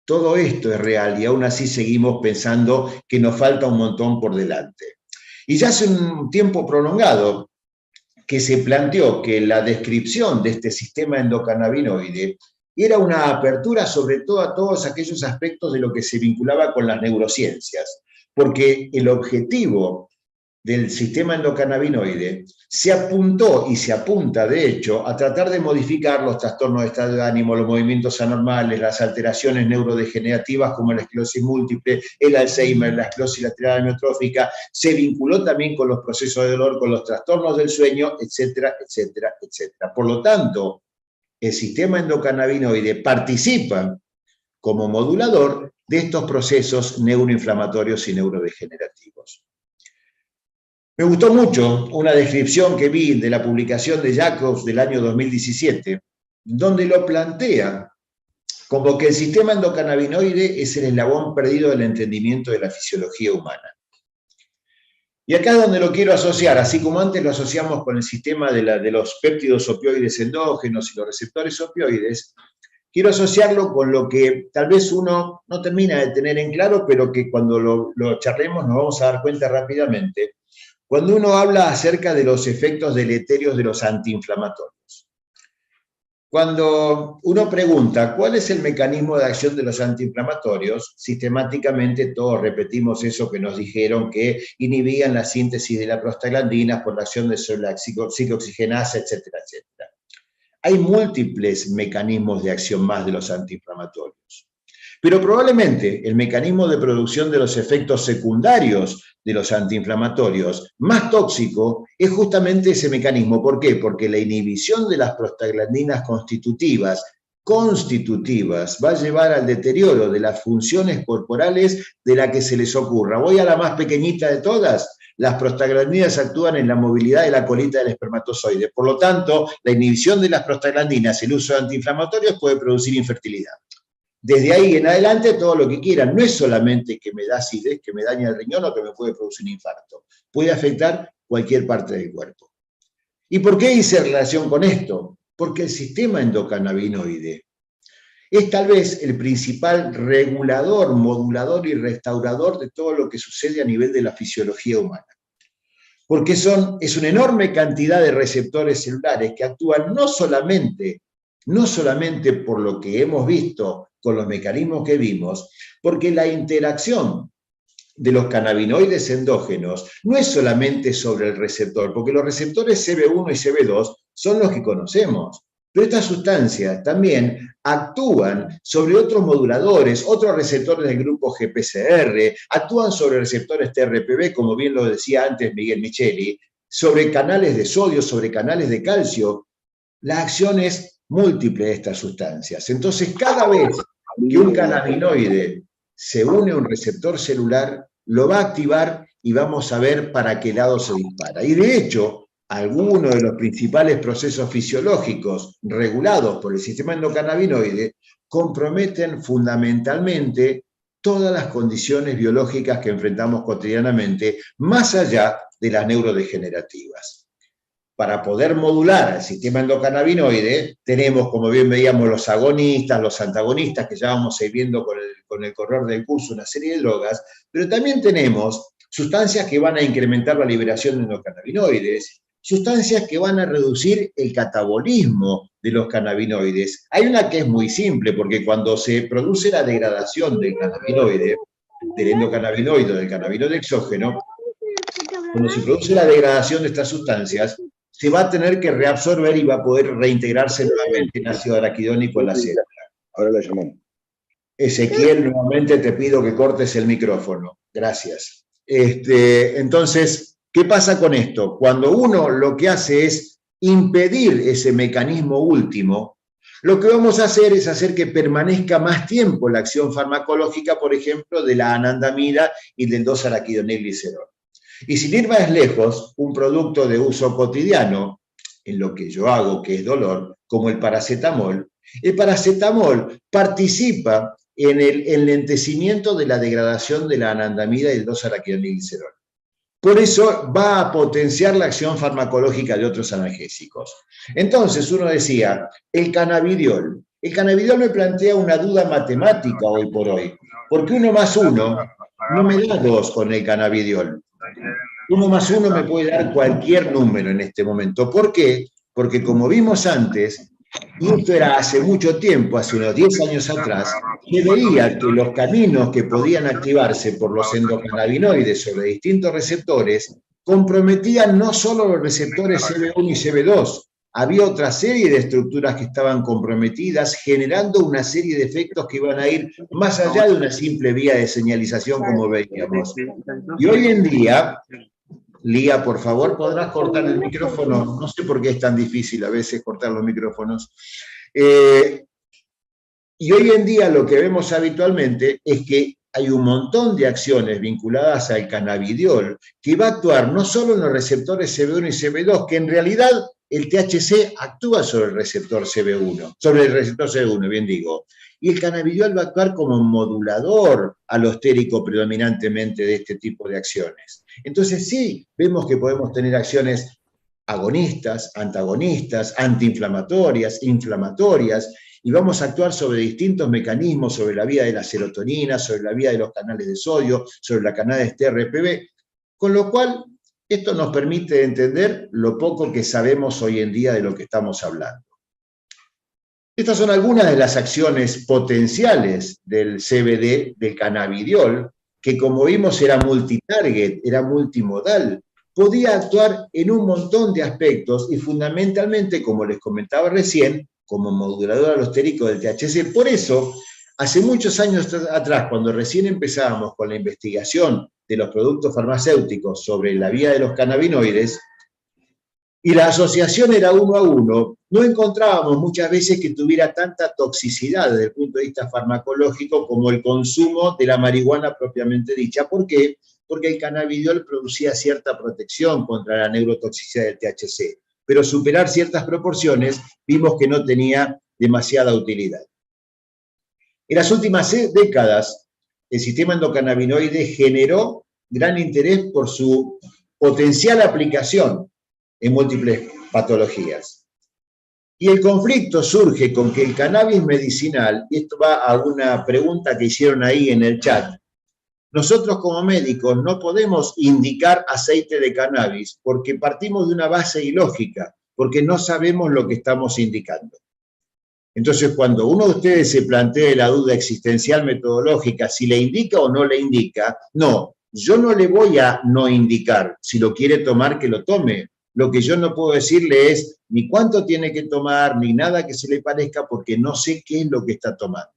Todo esto es real y aún así seguimos pensando que nos falta un montón por delante. Y ya hace un tiempo prolongado que se planteó que la descripción de este sistema endocannabinoide era una apertura sobre todo a todos aquellos aspectos de lo que se vinculaba con las neurociencias, porque el objetivo del sistema endocannabinoide se apuntó y se apunta, de hecho, a tratar de modificar los trastornos de estado de ánimo, los movimientos anormales, las alteraciones neurodegenerativas como la esclerosis múltiple, el Alzheimer, la esclerosis lateral amiotrófica, se vinculó también con los procesos de dolor, con los trastornos del sueño, etcétera, etcétera, etcétera. Por lo tanto, el sistema endocannabinoide participa como modulador de estos procesos neuroinflamatorios y neurodegenerativos. Me gustó mucho una descripción que vi de la publicación de Jacobs del año 2017, donde lo plantea como que el sistema endocannabinoide es el eslabón perdido del entendimiento de la fisiología humana. Y acá es donde lo quiero asociar, así como antes lo asociamos con el sistema de los péptidos opioides endógenos y los receptores opioides, quiero asociarlo con lo que tal vez uno no termina de tener en claro, pero que cuando lo charlemos nos vamos a dar cuenta rápidamente. Cuando uno habla acerca de los efectos deleterios de los antiinflamatorios. Cuando uno pregunta cuál es el mecanismo de acción de los antiinflamatorios, sistemáticamente todos repetimos eso que nos dijeron, que inhibían la síntesis de la prostaglandinas por la acción de la ciclooxigenasa, etcétera, etcétera. Hay múltiples mecanismos de acción más de los antiinflamatorios. Pero probablemente el mecanismo de producción de los efectos secundarios de los antiinflamatorios más tóxico es justamente ese mecanismo. ¿Por qué? Porque la inhibición de las prostaglandinas constitutivas va a llevar al deterioro de las funciones corporales de la que se les ocurra. Voy a la más pequeñita de todas. Las prostaglandinas actúan en la movilidad de la colita del espermatozoide. Por lo tanto, la inhibición de las prostaglandinas, el uso de antiinflamatorios puede producir infertilidad. Desde ahí en adelante todo lo que quieran, no es solamente que me da acidez, que me daña el riñón o que me puede producir un infarto, puede afectar cualquier parte del cuerpo. ¿Y por qué hice relación con esto? Porque el sistema endocannabinoide es tal vez el principal regulador, modulador y restaurador de todo lo que sucede a nivel de la fisiología humana. Porque es una enorme cantidad de receptores celulares que actúan no solamente por lo que hemos visto con los mecanismos que vimos, porque la interacción de los cannabinoides endógenos no es solamente sobre el receptor, porque los receptores CB1 y CB2 son los que conocemos, pero estas sustancias también actúan sobre otros moduladores, otros receptores del grupo GPCR, actúan sobre receptores TRPV, como bien lo decía antes Miguel Micheli, sobre canales de sodio, sobre canales de calcio. La acción es múltiple de estas sustancias. Entonces, cada vez que un cannabinoide se une a un receptor celular, lo va a activar y vamos a ver para qué lado se dispara. Y de hecho, algunos de los principales procesos fisiológicos regulados por el sistema endocannabinoide comprometen fundamentalmente todas las condiciones biológicas que enfrentamos cotidianamente, más allá de las neurodegenerativas. Para poder modular el sistema endocannabinoide, tenemos, como bien veíamos, los agonistas, los antagonistas, que ya vamos a ir viendo con el correr del curso, una serie de drogas, pero también tenemos sustancias que van a incrementar la liberación de endocannabinoides, sustancias que van a reducir el catabolismo de los cannabinoides. Hay una que es muy simple, porque cuando se produce la degradación del cannabinoide, del endocannabinoide o del cannabinoide exógeno, cuando se produce la degradación de estas sustancias, se va a tener que reabsorber y va a poder reintegrarse nuevamente en ácido araquidónico en la célula. Ahora lo llamamos. Ezequiel, nuevamente te pido que cortes el micrófono. Gracias. Entonces, ¿qué pasa con esto? Cuando uno lo que hace es impedir ese mecanismo último, lo que vamos a hacer es hacer que permanezca más tiempo la acción farmacológica, por ejemplo, de la anandamida y del 2-araquidonilglicerol. Y sin ir más lejos, un producto de uso cotidiano, en lo que yo hago, que es dolor, como el paracetamol participa en el enlentecimiento de la degradación de la anandamida y el 2-araquidonilglicerol. Por eso va a potenciar la acción farmacológica de otros analgésicos. Entonces uno decía, el cannabidiol. El cannabidiol me plantea una duda matemática hoy por hoy, porque 1 más 1 no me da 2 con el cannabidiol. 1 más 1 me puede dar cualquier número en este momento. ¿Por qué? Porque como vimos antes, y esto era hace mucho tiempo, hace unos 10 años atrás, se veía que los caminos que podían activarse por los endocannabinoides sobre distintos receptores comprometían no solo los receptores CB1 y CB2, había otra serie de estructuras que estaban comprometidas, generando una serie de efectos que iban a ir más allá de una simple vía de señalización, como veíamos. Y hoy en día, Lía, por favor, ¿podrás cortar el micrófono? No sé por qué es tan difícil a veces cortar los micrófonos. Y hoy en día lo que vemos habitualmente es que hay un montón de acciones vinculadas al cannabidiol que va a actuar no solo en los receptores CB1 y CB2, que en realidad el THC actúa sobre el receptor CB1, bien digo. Y el cannabidiol va a actuar como modulador alostérico predominantemente de este tipo de acciones. Entonces sí, vemos que podemos tener acciones agonistas, antagonistas, antiinflamatorias, inflamatorias, y vamos a actuar sobre distintos mecanismos, sobre la vía de la serotonina, sobre la vía de los canales de sodio, sobre la canales TRPV, con lo cual esto nos permite entender lo poco que sabemos hoy en día de lo que estamos hablando. Estas son algunas de las acciones potenciales del CBD, del cannabidiol, que como vimos era multitarget, era multimodal, podía actuar en un montón de aspectos y fundamentalmente, como les comentaba recién, como modulador alostérico del THC. Por eso, hace muchos años atrás, cuando recién empezábamos con la investigación de los productos farmacéuticos sobre la vía de los cannabinoides, y la asociación era 1 a 1, no encontrábamos muchas veces que tuviera tanta toxicidad desde el punto de vista farmacológico como el consumo de la marihuana propiamente dicha. ¿Por qué? Porque el cannabidiol producía cierta protección contra la neurotoxicidad del THC, pero superar ciertas proporciones vimos que no tenía demasiada utilidad. En las últimas décadas, el sistema endocannabinoide generó gran interés por su potencial aplicación en múltiples patologías. Y el conflicto surge con que el cannabis medicinal, y esto va a una pregunta que hicieron ahí en el chat, nosotros como médicos no podemos indicar aceite de cannabis porque partimos de una base ilógica, porque no sabemos lo que estamos indicando. Entonces, cuando uno de ustedes se plantee la duda existencial metodológica, si le indica o no le indica, no, yo no le voy a no indicar, si lo quiere tomar, que lo tome. Lo que yo no puedo decirle es ni cuánto tiene que tomar, ni nada que se le parezca, porque no sé qué es lo que está tomando.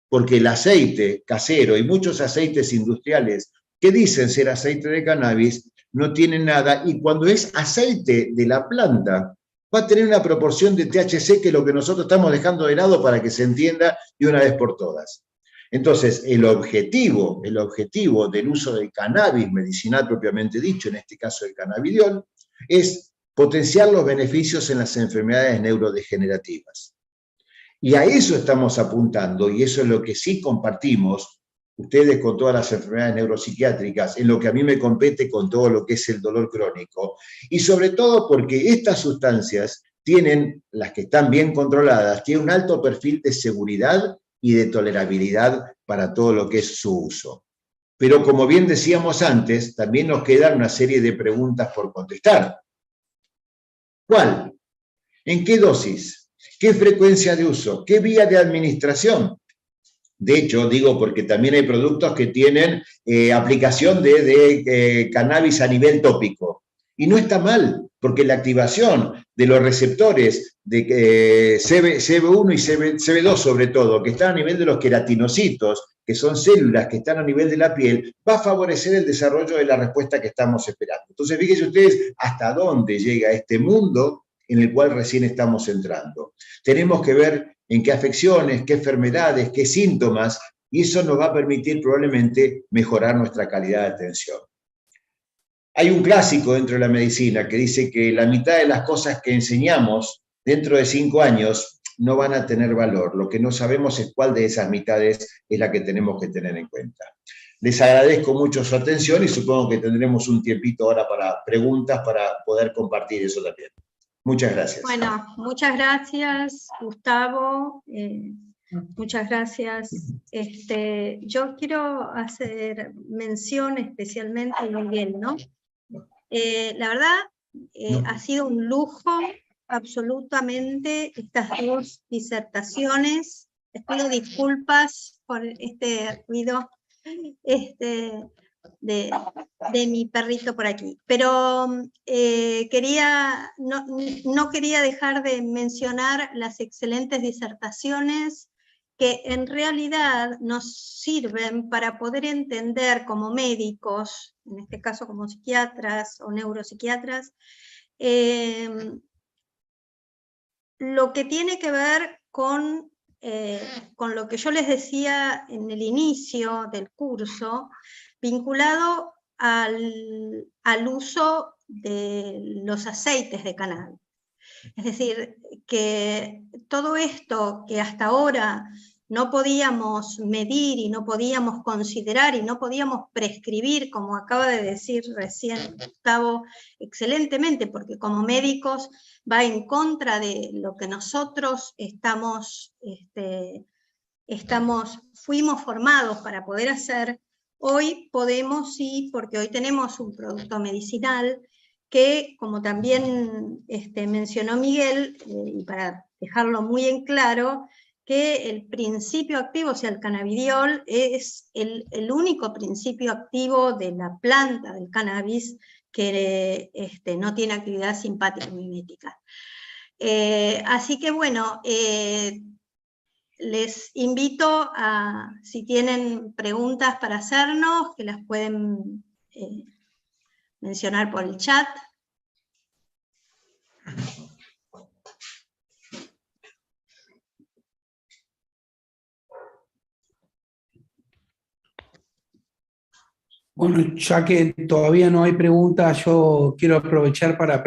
Porque el aceite casero y muchos aceites industriales que dicen ser aceite de cannabis no tienen nada, y cuando es aceite de la planta va a tener una proporción de THC que es lo que nosotros estamos dejando de lado para que se entienda de una vez por todas. Entonces, el objetivo del uso del cannabis medicinal propiamente dicho, en este caso el cannabidiol, es potenciar los beneficios en las enfermedades neurodegenerativas. Y a eso estamos apuntando, y eso es lo que sí compartimos, ustedes con todas las enfermedades neuropsiquiátricas, en lo que a mí me compete con todo lo que es el dolor crónico, y sobre todo porque estas sustancias tienen, las que están bien controladas, tienen un alto perfil de seguridad y de tolerabilidad para todo lo que es su uso. Pero como bien decíamos antes, también nos quedan una serie de preguntas por contestar. ¿Cuál? ¿En qué dosis? ¿Qué frecuencia de uso? ¿Qué vía de administración? De hecho, digo porque también hay productos que tienen aplicación de cannabis a nivel tópico. Y no está mal, porque la activación de los receptores de CB1 y CB2 sobre todo, que están a nivel de los queratinocitos, que son células que están a nivel de la piel, va a favorecer el desarrollo de la respuesta que estamos esperando. Entonces, fíjense ustedes hasta dónde llega este mundo en el cual recién estamos entrando. Tenemos que ver en qué afecciones, qué enfermedades, qué síntomas, y eso nos va a permitir probablemente mejorar nuestra calidad de atención. Hay un clásico dentro de la medicina que dice que la mitad de las cosas que enseñamos dentro de 5 años no van a tener valor. Lo que no sabemos es cuál de esas mitades es la que tenemos que tener en cuenta. Les agradezco mucho su atención y supongo que tendremos un tiempito ahora para preguntas para poder compartir eso también. Muchas gracias. Bueno, muchas gracias, Gustavo. Muchas gracias. Yo quiero hacer mención especialmente a Miguel, ¿no? La verdad, ha sido un lujo absolutamente estas 2 disertaciones. Les pido disculpas por este ruido de mi perrito por aquí. Pero no quería dejar de mencionar las excelentes disertaciones que en realidad nos sirven para poder entender como médicos, en este caso como psiquiatras o neuropsiquiatras, lo que tiene que ver con lo que yo les decía en el inicio del curso, vinculado al uso de los aceites de cannabis. Es decir, que todo esto que hasta ahora no podíamos medir y no podíamos considerar y no podíamos prescribir, como acaba de decir recién Gustavo excelentemente, porque como médicos va en contra de lo que nosotros fuimos formados para poder hacer. Hoy podemos, sí, porque hoy tenemos un producto medicinal que, como también mencionó Miguel, y para dejarlo muy en claro, que el principio activo, o sea, el cannabidiol, es el único principio activo de la planta del cannabis que no tiene actividad simpático-mimética. Así que bueno, les invito a, si tienen preguntas para hacernos, que las pueden mencionar por el chat. Bueno, ya que todavía no hay preguntas, yo quiero aprovechar para...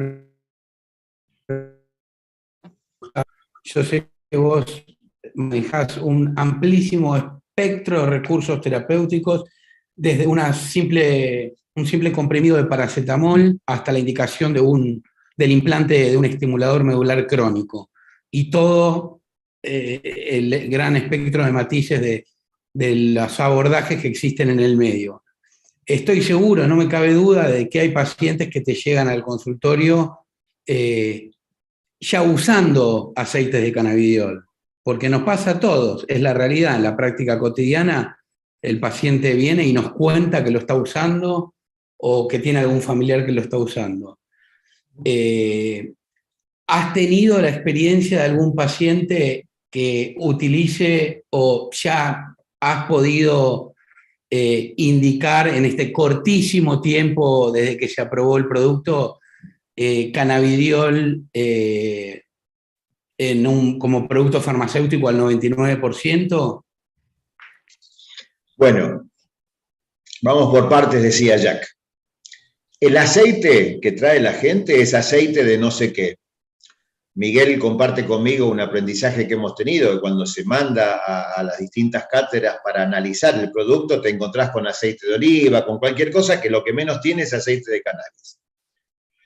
Yo sé que vos manejás un amplísimo espectro de recursos terapéuticos, desde un simple comprimido de paracetamol hasta la indicación del implante de un estimulador medular crónico. Y todo el gran espectro de matices de los abordajes que existen en el medio. Estoy seguro, no me cabe duda, de que hay pacientes que te llegan al consultorio ya usando aceites de cannabidiol, porque nos pasa a todos, es la realidad, en la práctica cotidiana el paciente viene y nos cuenta que lo está usando o que tiene algún familiar que lo está usando. ¿Has tenido la experiencia de algún paciente que utilice o ya has podido indicar en este cortísimo tiempo desde que se aprobó el producto cannabidiol como producto farmacéutico al 99%? Bueno, vamos por partes, decía Jack. El aceite que trae la gente es aceite de no sé qué. Miguel comparte conmigo un aprendizaje que hemos tenido, que cuando se manda a las distintas cátedras para analizar el producto, te encontrás con aceite de oliva, con cualquier cosa que lo que menos tiene es aceite de cannabis.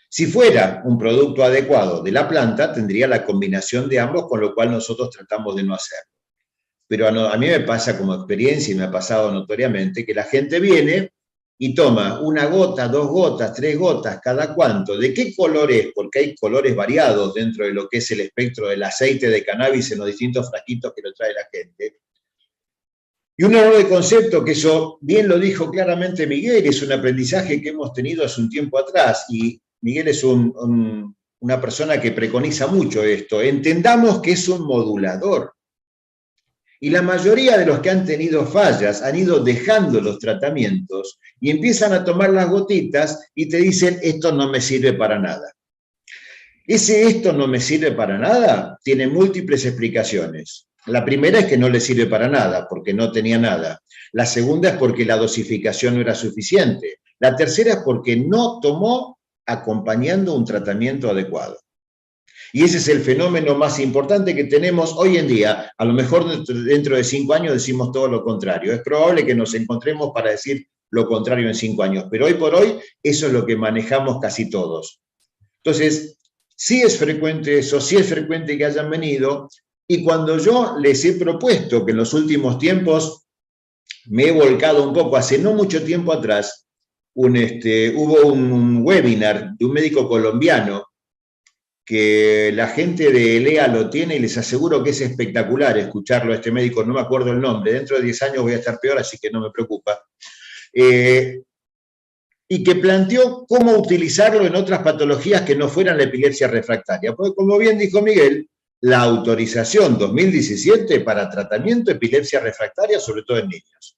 Si fuera un producto adecuado de la planta, tendría la combinación de ambos, con lo cual nosotros tratamos de no hacerlo. Pero a mí me pasa como experiencia, y me ha pasado notoriamente, que la gente viene y toma una gota, 2 gotas, 3 gotas, cada cuánto. ¿De qué color es? Porque hay colores variados dentro de lo que es el espectro del aceite de cannabis en los distintos frasquitos que lo trae la gente. Y un error de concepto, que eso bien lo dijo claramente Miguel, es un aprendizaje que hemos tenido hace un tiempo atrás, y Miguel es una persona que preconiza mucho esto. Entendamos que es un modulador. Y la mayoría de los que han tenido fallas han ido dejando los tratamientos y empiezan a tomar las gotitas y te dicen, esto no me sirve para nada. Ese esto no me sirve para nada tiene múltiples explicaciones. La primera es que no le sirve para nada, porque no tenía nada. La segunda es porque la dosificación no era suficiente. La tercera es porque no tomó acompañando un tratamiento adecuado. Y ese es el fenómeno más importante que tenemos hoy en día. A lo mejor dentro de 5 años decimos todo lo contrario. Es probable que nos encontremos para decir lo contrario en 5 años, pero hoy por hoy eso es lo que manejamos casi todos. Entonces, sí es frecuente eso, sí es frecuente que hayan venido, y cuando yo les he propuesto, que en los últimos tiempos me he volcado un poco, hace no mucho tiempo atrás, hubo un webinar de un médico colombiano, que la gente de ELEA lo tiene, y les aseguro que es espectacular escucharlo a este médico, no me acuerdo el nombre, dentro de 10 años voy a estar peor, así que no me preocupa, y que planteó cómo utilizarlo en otras patologías que no fueran la epilepsia refractaria, porque como bien dijo Miguel, la autorización 2017 para tratamiento de epilepsia refractaria, sobre todo en niños.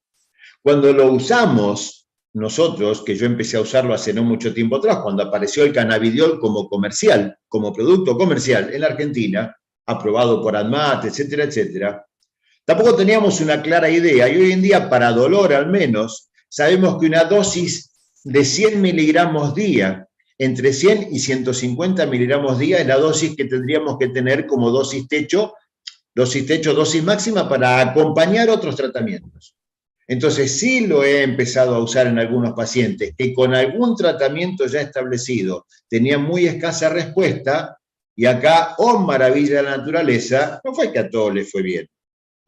Cuando lo usamos nosotros, que yo empecé a usarlo hace no mucho tiempo atrás, cuando apareció el cannabidiol como comercial, como producto comercial en la Argentina, aprobado por ANMAT, etcétera, etcétera, tampoco teníamos una clara idea, y hoy en día, para dolor al menos, sabemos que una dosis de 100 miligramos día, entre 100 y 150 miligramos día, es la dosis que tendríamos que tener como dosis techo, dosis máxima para acompañar otros tratamientos. Entonces sí lo he empezado a usar en algunos pacientes que con algún tratamiento ya establecido tenían muy escasa respuesta, y acá, oh maravilla de la naturaleza, no fue que a todos les fue bien.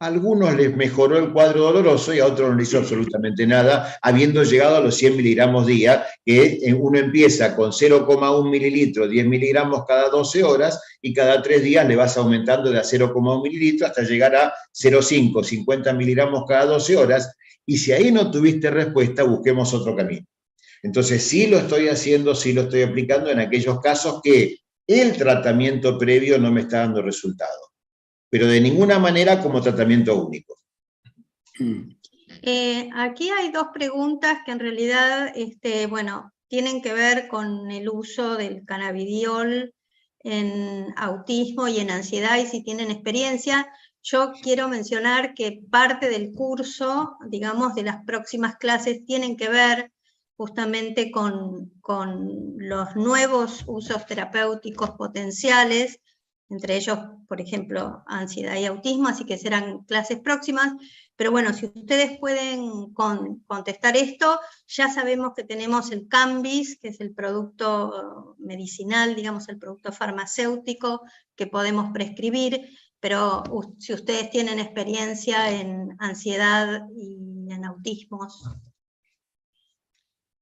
A algunos les mejoró el cuadro doloroso y a otros no les hizo absolutamente nada, habiendo llegado a los 100 miligramos día, que uno empieza con 0,1 mililitro, 10 miligramos cada 12 horas, y cada 3 días le vas aumentando de a 0,1 mililitro hasta llegar a 0,5, 50 miligramos cada 12 horas, y si ahí no tuviste respuesta, busquemos otro camino. Entonces sí lo estoy haciendo, sí lo estoy aplicando en aquellos casos que el tratamiento previo no me está dando resultado, pero de ninguna manera como tratamiento único. Aquí hay 2 preguntas que en realidad, bueno, tienen que ver con el uso del cannabidiol en autismo y en ansiedad, y si tienen experiencia. Yo quiero mencionar que parte del curso, digamos, de las próximas clases, tienen que ver justamente con los nuevos usos terapéuticos potenciales, entre ellos, por ejemplo, ansiedad y autismo, así que serán clases próximas. Pero bueno, si ustedes pueden contestar esto, ya sabemos que tenemos el Cambis, que es el producto medicinal, digamos, el producto farmacéutico que podemos prescribir, pero si ustedes tienen experiencia en ansiedad y en autismos.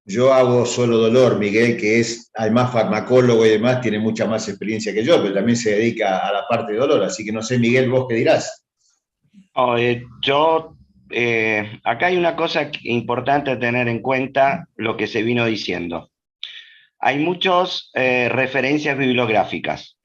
Yo hago solo dolor, Miguel, que es además farmacólogo y demás, tiene mucha más experiencia que yo, pero también se dedica a la parte de dolor, así que no sé, Miguel, ¿vos qué dirás? Acá hay una cosa importante a tener en cuenta, lo que se vino diciendo. Hay muchas referencias bibliográficas.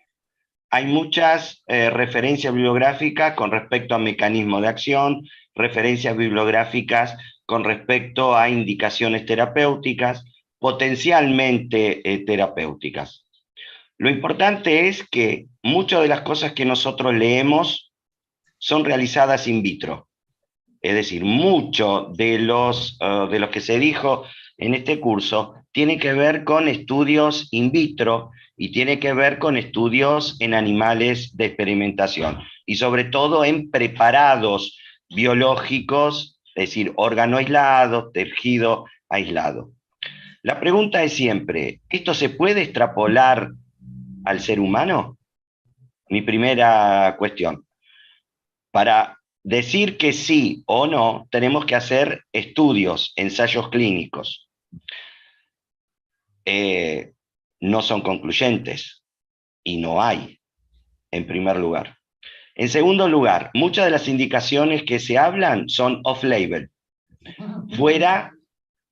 Hay muchas referencias bibliográficas con respecto a mecanismos de acción, referencias bibliográficas con respecto a indicaciones terapéuticas, potencialmente terapéuticas. Lo importante es que muchas de las cosas que nosotros leemos son realizadas in vitro. Es decir, mucho de los que se dijo en este curso tiene que ver con estudios in vitro y tiene que ver con estudios en animales de experimentación, y sobre todo en preparados biológicos, es decir, órgano aislado, tejido aislado. La pregunta es siempre, ¿esto se puede extrapolar al ser humano? Mi primera cuestión. Para decir que sí o no, tenemos que hacer estudios, ensayos clínicos. No son concluyentes y no hay, en primer lugar. En segundo lugar, muchas de las indicaciones que se hablan son off-label, fuera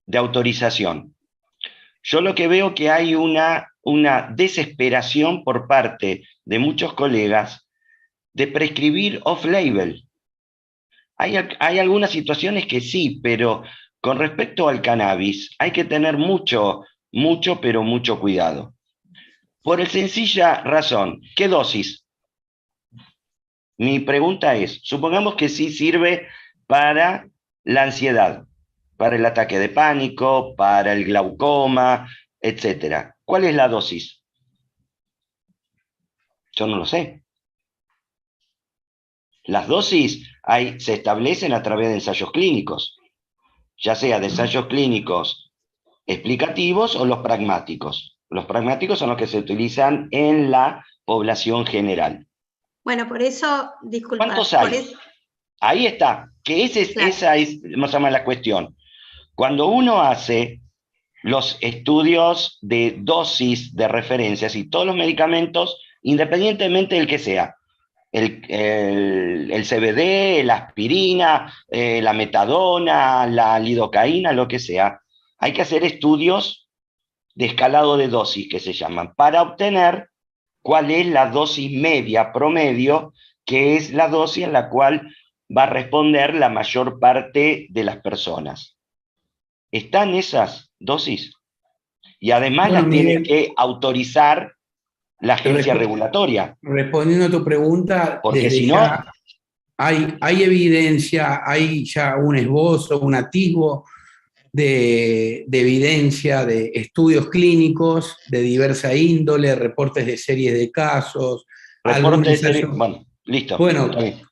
de autorización. Yo lo que veo que hay una desesperación por parte de muchos colegas de prescribir off-label. Hay algunas situaciones que sí, pero con respecto al cannabis hay que tener mucho cuidado. Por la sencilla razón, ¿qué dosis? Mi pregunta es, supongamos que sí sirve para la ansiedad, para el ataque de pánico, para el glaucoma, etc. ¿Cuál es la dosis? Yo no lo sé. Las dosis se establecen a través de ensayos clínicos, ya sea de ensayos clínicos explicativos o los pragmáticos. Los pragmáticos son los que se utilizan en la población general. Bueno, por eso, disculpa. ¿Cuántos hay? Ahí está, que claro. Esa es, vamos a llamar, la cuestión. Cuando uno hace los estudios de dosis de referencias y todos los medicamentos, independientemente del que sea, el CBD, la aspirina, la metadona, la lidocaína, lo que sea, hay que hacer estudios de escalado de dosis, que se llaman, para obtener cuál es la dosis media, promedio, que es la dosis en la cual va a responder la mayor parte de las personas. ¿Están esas dosis? Y además las tiene que autorizar la agencia regulatoria. Respondiendo a tu pregunta, porque si no, hay evidencia, hay ya un esbozo, un atisbo de evidencia, de estudios clínicos de diversa índole, reportes de series de casos. Bueno, listo. Bueno, que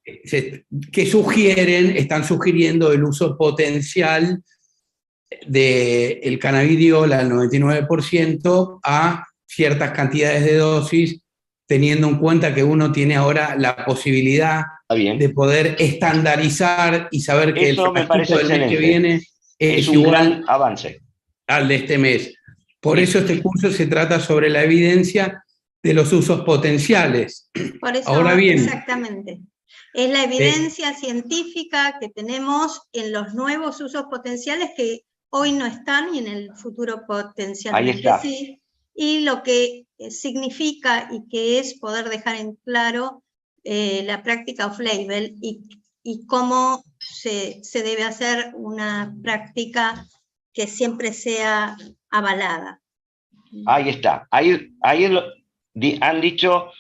están sugiriendo el uso potencial del cannabidiol al 99% a ciertas cantidades de dosis, teniendo en cuenta que uno tiene ahora la posibilidad de poder estandarizar y saber que eso el frasquito del mes que viene es un igual gran avance al de este mes. Por eso este curso se trata sobre la evidencia de los usos potenciales. Por eso, ahora bien, exactamente. Es la evidencia científica que tenemos en los nuevos usos potenciales que hoy no están y en el futuro potencialmente sí. Y lo que significa y que es poder dejar en claro la práctica off-label y cómo se debe hacer una práctica que siempre sea avalada. Ahí está. Ahí han dicho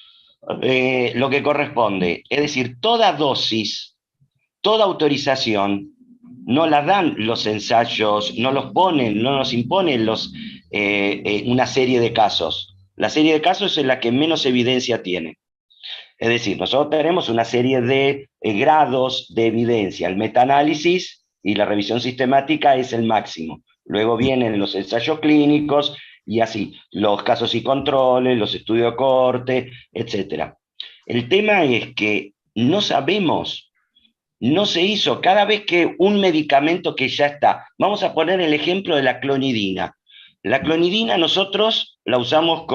lo que corresponde. Es decir, toda dosis, toda autorización, no la dan los ensayos, no los ponen, no nos imponen una serie de casos. La serie de casos es la que menos evidencia tiene. Es decir, nosotros tenemos una serie de grados de evidencia. El metaanálisis y la revisión sistemática es el máximo. Luego vienen los ensayos clínicos y así, los casos y controles, los estudios de corte, etc. El tema es que no sabemos, no se hizo. Cada vez que un medicamento que ya está, vamos a poner el ejemplo de la clonidina. La clonidina nosotros la usamos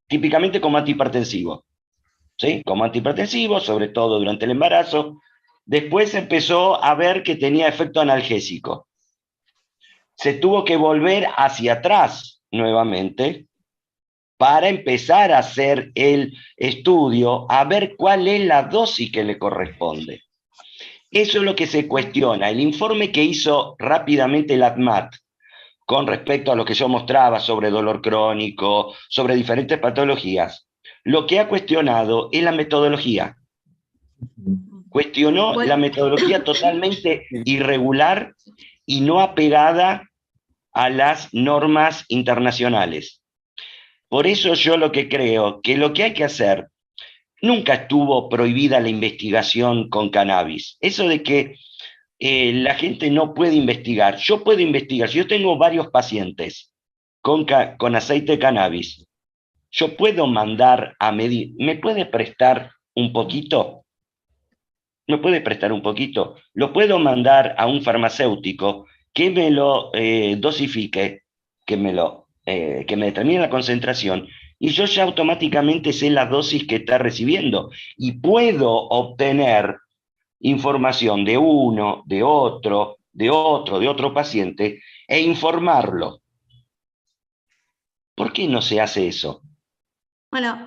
típicamente como antihipertensivo. ¿Sí? Como antihipertensivo, sobre todo durante el embarazo. Después empezó a ver que tenía efecto analgésico. Se tuvo que volver hacia atrás nuevamente para empezar a hacer el estudio, a ver cuál es la dosis que le corresponde. Eso es lo que se cuestiona. El informe que hizo rápidamente el ADMAT con respecto a lo que yo mostraba sobre dolor crónico, sobre diferentes patologías, lo que ha cuestionado es la metodología. Cuestionó la metodología totalmente irregular y no apegada a las normas internacionales. Por eso yo lo que creo que lo que hay que hacer, nunca estuvo prohibida la investigación con cannabis. Eso de que la gente no puede investigar. Yo puedo investigar. Si yo tengo varios pacientes con aceite de cannabis, yo puedo mandar a medir. ¿Me puede prestar un poquito? ¿Me puede prestar un poquito? Lo puedo mandar a un farmacéutico que me lo dosifique, que me determine la concentración, y yo ya automáticamente sé la dosis que está recibiendo, y puedo obtener información de uno, de otro paciente, e informarlo. ¿Por qué no se hace eso? Bueno,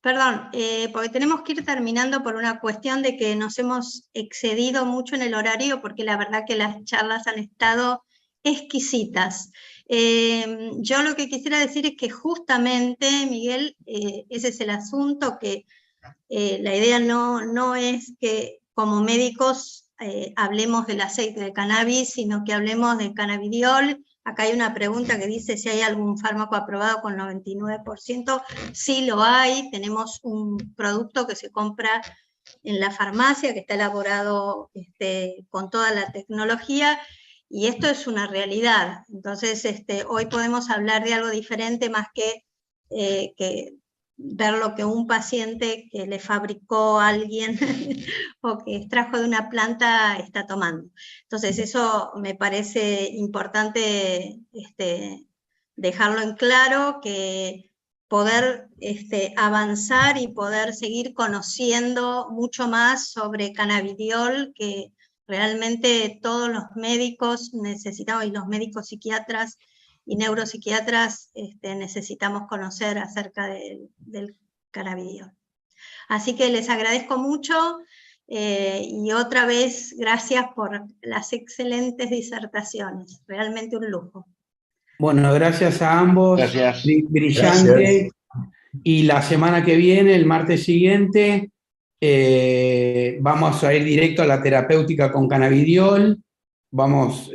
perdón, porque tenemos que ir terminando por una cuestión de que nos hemos excedido mucho en el horario, porque la verdad que las charlas han estado exquisitas. Yo lo que quisiera decir es que justamente, Miguel, ese es el asunto, que la idea no es que como médicos hablemos del aceite de cannabis, sino que hablemos del cannabidiol. Acá hay una pregunta que dice si hay algún fármaco aprobado con 99%. Sí lo hay, tenemos un producto que se compra en la farmacia, que está elaborado con toda la tecnología, y esto es una realidad. Entonces, hoy podemos hablar de algo diferente más que ver lo que un paciente que le fabricó a alguien o que extrajo de una planta está tomando. Entonces eso me parece importante dejarlo en claro, que poder avanzar y poder seguir conociendo mucho más sobre cannabidiol, que realmente todos los médicos necesitamos, y los médicos psiquiatras y neuropsiquiatras necesitamos conocer acerca del cannabidiol. Así que les agradezco mucho, y otra vez gracias por las excelentes disertaciones, realmente un lujo. Bueno, gracias a ambos. Gracias. Brillante. Gracias. Y la semana que viene, el martes siguiente, vamos a ir directo a la terapéutica con cannabidiol.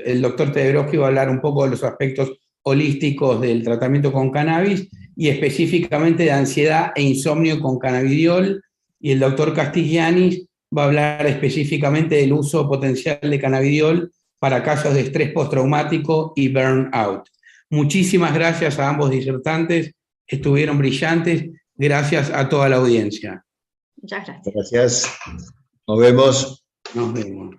El doctor Tedebroski va a hablar un poco de los aspectos holísticos del tratamiento con cannabis y específicamente de ansiedad e insomnio con cannabidiol, y el doctor Castiglianis va a hablar específicamente del uso potencial de cannabidiol para casos de estrés postraumático y burnout. Muchísimas gracias a ambos disertantes, estuvieron brillantes. Gracias a toda la audiencia. Muchas gracias. Gracias. Nos vemos. Nos vemos.